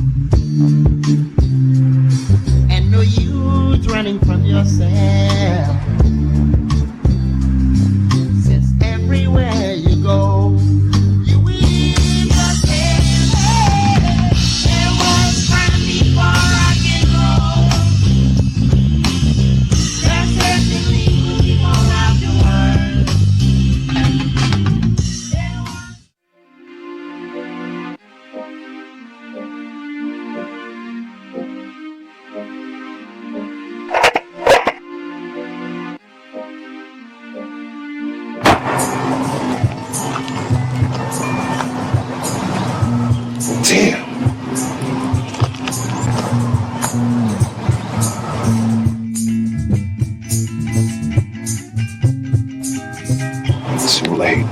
And no use running from yourself. Since everywhere you go, you will just say, there was time before rock and roll. There's certainly people afterwards. Damn. Too late.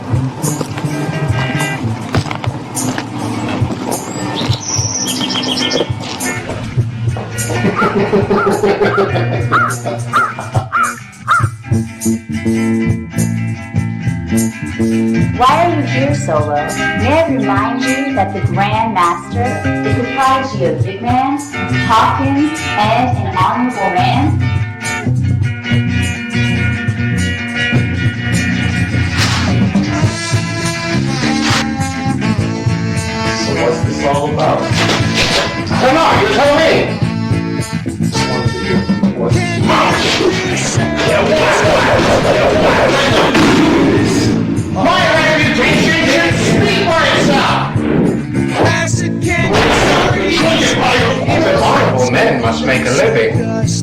Why are you here, Solo? May I remind you that the Grand Master is the prodigy of Big Man, Hawkins, and an honorable man? So what's this all about? Come on, you tell me! My reputation should speak for itself! Even honorable men must make a living,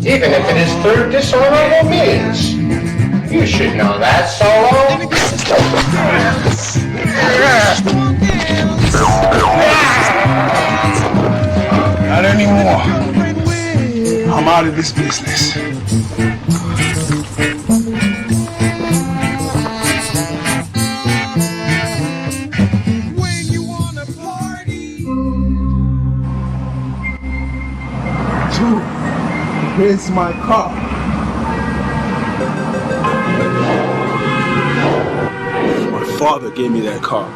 even if it is through dishonorable means. You should know that, Solo. Not anymore. I'm out of this business. Dude, here's my car. My father gave me that car.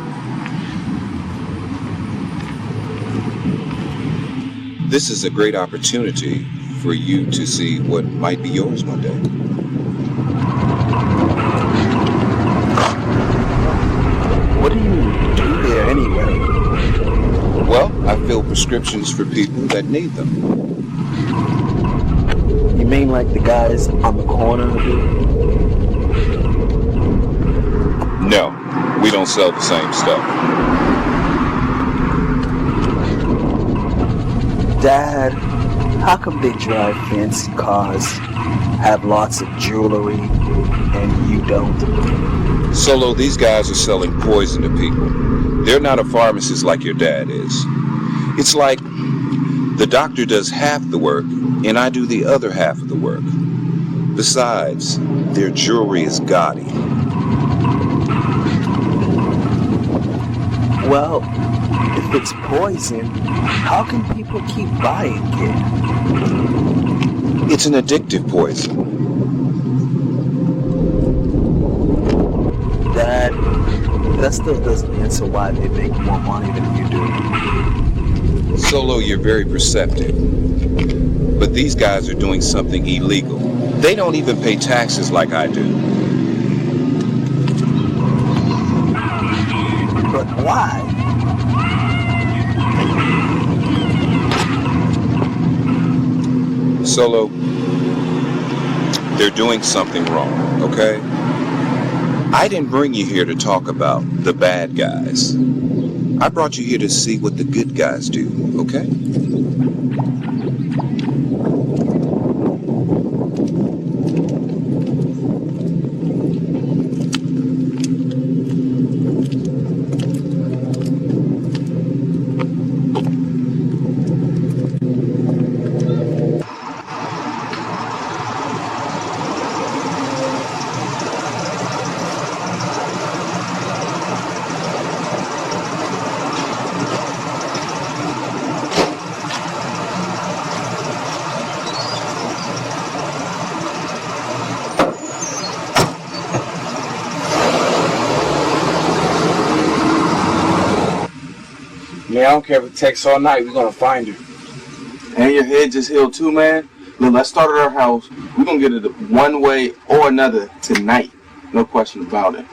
This is a great opportunity for you to see what might be yours one day. What do you do there anyway? Well, I fill prescriptions for people that need them. You mean like the guys on the corner? No, we don't sell the same stuff. Dad, how come they drive fancy cars, have lots of jewelry, and you don't? Solo, these guys are selling poison to people. They're not a pharmacist like your dad is. It's like the doctor does half the work, and I do the other half of the work. Besides, their jewelry is gaudy. Well, if it's poison, how can people keep buying it? It's an addictive poison. Dad, that still doesn't answer why they make more money than you do. Solo, you're very perceptive. But these guys are doing something illegal. They don't even pay taxes like I do. But why? Solo, they're doing something wrong, okay? I didn't bring you here to talk about the bad guys. I brought you here to see what the good guys do, okay? Man, I don't care if it takes all night, we're gonna find her. And your head just healed too, man. Look, let's start at our house. We're gonna get it one way or another tonight. No question about it.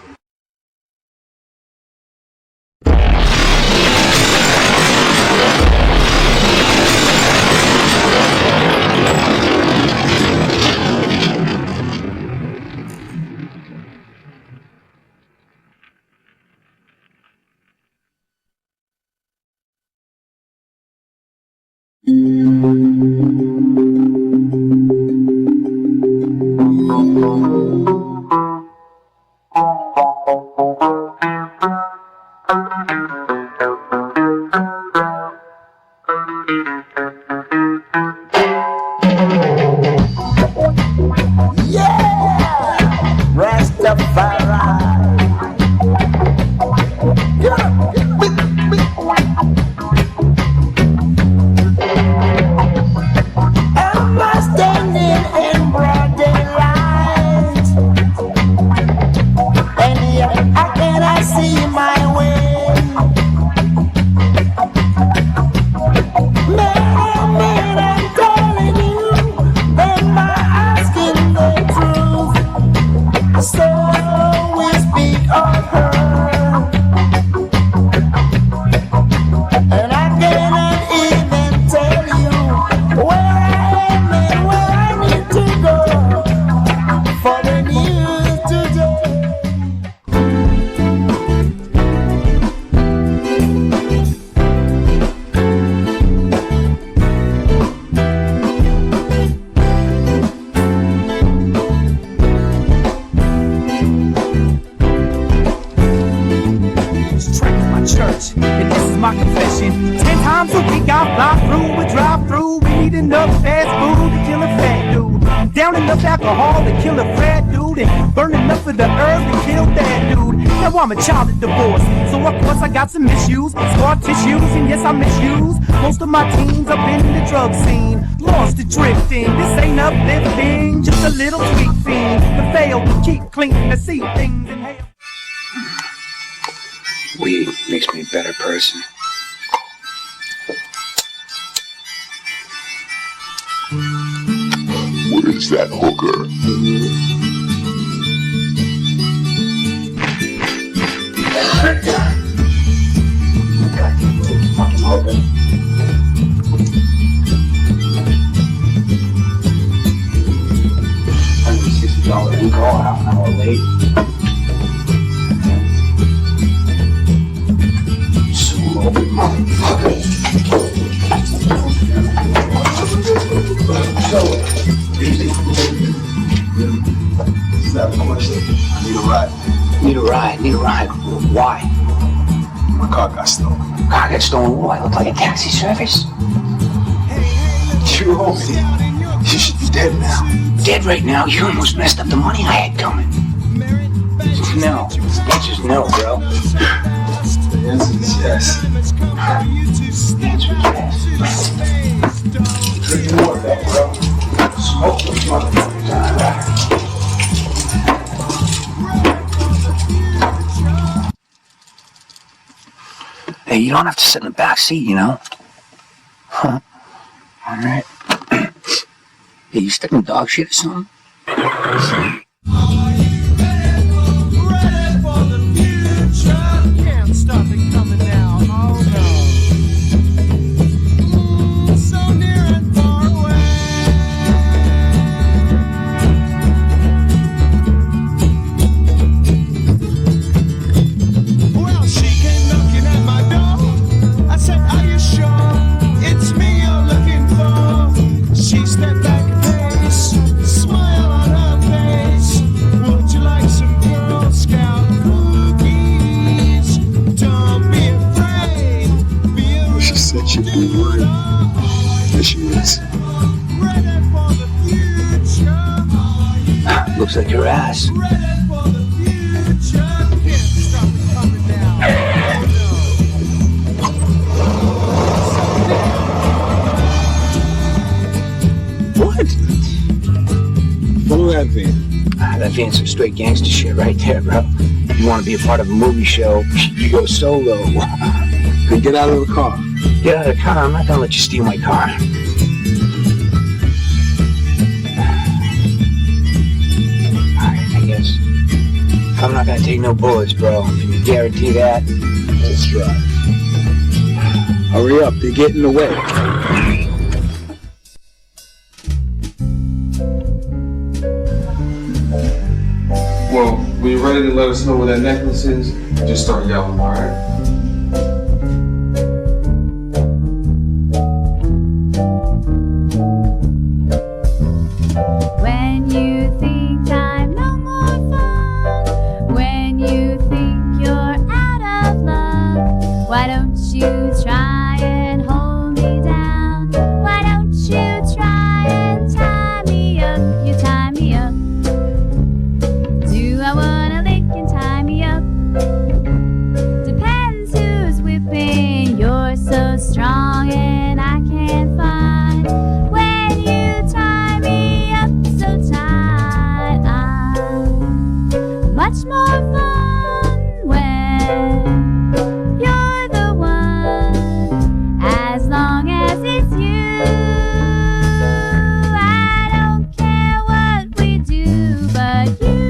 I'm a child of divorce, so of course I got some issues, scar tissues, and yes I misuse most of my teens up in the drug scene, lost to drifting. This ain't uplifting, just a little sweet fiend, but fail to keep clean, to see things in hell. Weed makes me a better person. What is that, hooker? $160 call, half an hour late. Slow motherfucker. So easy. Is that a question? I need a ride. Need a ride? Need a ride? Why? My car got stolen. Car got stolen? What? Look like a taxi service? You owe me. You should be dead now. Dead right now? You almost messed up the money I had coming. No. The answer's no, bro. The answer is yes. The answer is yes. Drink more of that, bro. Smoke those motherfuckers. Hey, you don't have to sit in the back seat, you know? Huh. All right. Hey, you sticking dog shit or something? Can't stop it coming down, oh no. So near and far away. Well, she came knocking at my door. I said, are you sure it's me you're looking for? She stepped back a pace, smile on her face. Would you like some Girl Scout cookies? Don't be afraid. She said she'd be right. There she is. Ready for the future. Looks like your ass. Ready for the future. Can't stop it coming down. What? Follow that van. That van's some straight gangster shit right there, bro. You want to be a part of a movie show, you go solo. Then get out of the car. Get out of the car. I'm not gonna let you steal my car. I guess. I'm not gonna take no bullets, bro. Can you guarantee that? Let's try. Hurry up, they're getting away. Well, when you're ready to let us know where that necklace is, just start yelling, alright? When you think I'm no more fun, when you think you're out of love, why don't you try and hold me down? Why don't you try and tie me up? You tie me up. Do I wanna lick and tie me up? Depends who's whipping. You're so strong and I can't find when you tie me up so tight. I'm much more fun when you're the one, as long as it's you. I don't care what we do, but you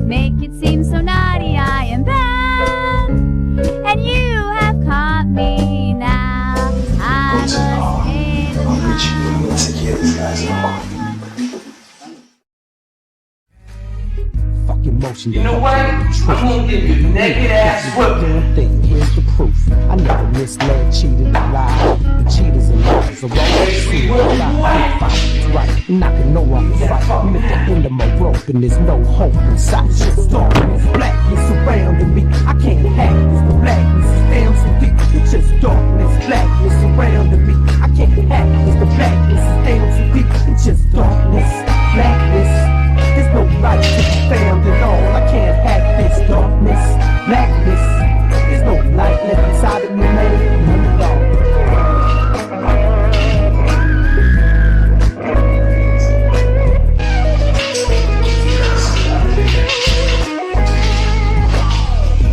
make it seem so naughty. I am bad, and you have caught me now. I must pay the I'm gonna take care of these guys now. Fucking motion. You know what? I'm gonna give you naked ass whipping. Damn thing, here's the proof. I never misled, cheated, and lied. The cheaters and lies are always true. Right, and I can no longer fight. I'm at the end of my rope, and there's no hope inside. It's just darkness, blackness surrounding me. I can't hack this. The blackness is down so deep. It's just darkness, blackness surrounding me. I can't hack this. The blackness is down so deep. It's just darkness, blackness. There's no light to be found at all. I can't hack this darkness, blackness. There's no light left inside of me, man. None at all.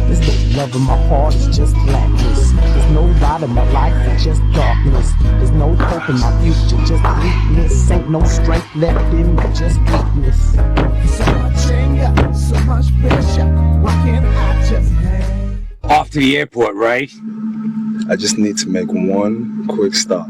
There's no love in my heart, it's just blackness. There's no light in my life, it's just darkness. There's no hope in my future, just weakness. Ain't no strength left in me, just weakness. So much anger, so much pressure. Why can't I just hang? Off to the airport, right? I just need to make one quick stop.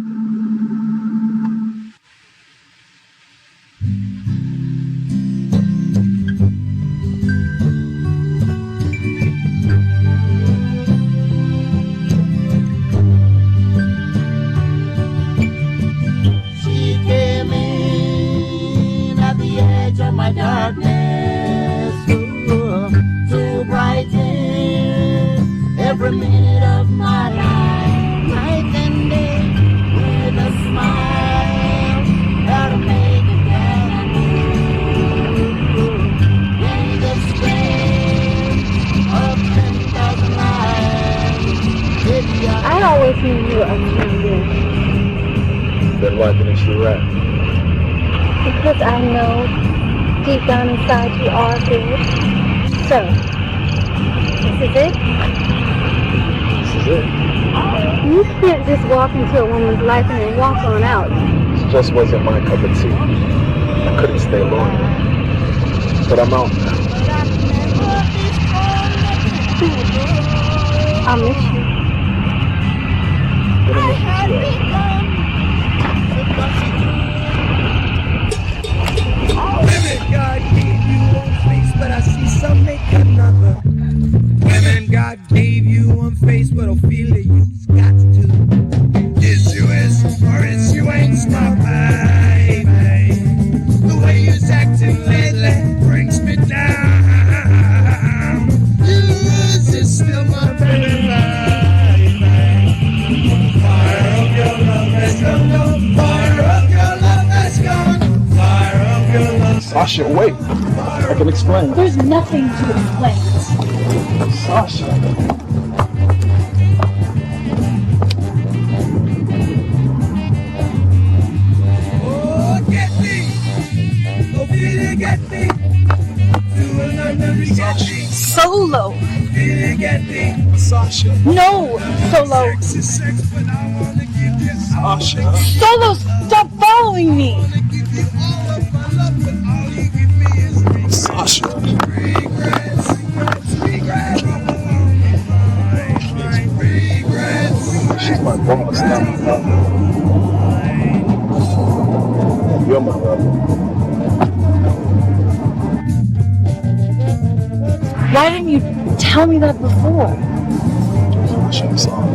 She came in at the edge of my darkness, ooh, to brighten every minute of my life, night and day, with a smile, how to make it brand new, in the strength of 10,000 lives. I always knew you were a champion Then why didn't you rap? because I know deep down inside you are good. So, this is it? This is it. You can't just walk into a woman's life and then walk on out. It just wasn't my cup of tea. I couldn't stay longer. But I'm out now. I'll miss you. Gonna miss you too. Women, God gave you one face, but I see some make another. Women, God gave you one face, but I feel that you've got to. Is you is, or is you ain't smart, baby. The way you're acting lately brings me down. You is still my baby. Fire up your love has gone, no. Fire up your love has gone. Fire up your love. Sasha, wait. I can explain. There's nothing to explain. Sasha. Oh, get me. Oh, Billy, get me. To another, get me. Solo. Billy, get me. Sasha. No, Solo. Sasha. Solo, stop following me. Sasha. She's my boss, not my mother. You're my mother. Why didn't you tell me that before? I'm sorry.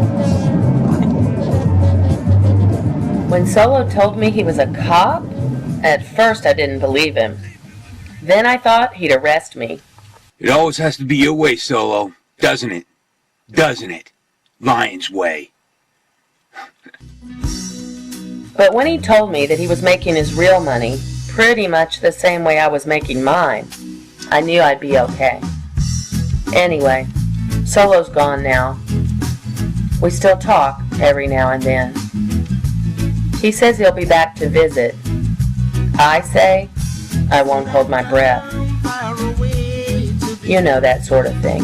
When Solo told me he was a cop, at first I didn't believe him. Then I thought he'd arrest me. It always has to be your way, Solo, doesn't it? Doesn't it? Lion's way. But when he told me that he was making his real money pretty much the same way I was making mine, I knew I'd be okay. Anyway, Solo's gone now. We still talk every now and then. He says he'll be back to visit. I say I won't hold my breath. You know, that sort of thing.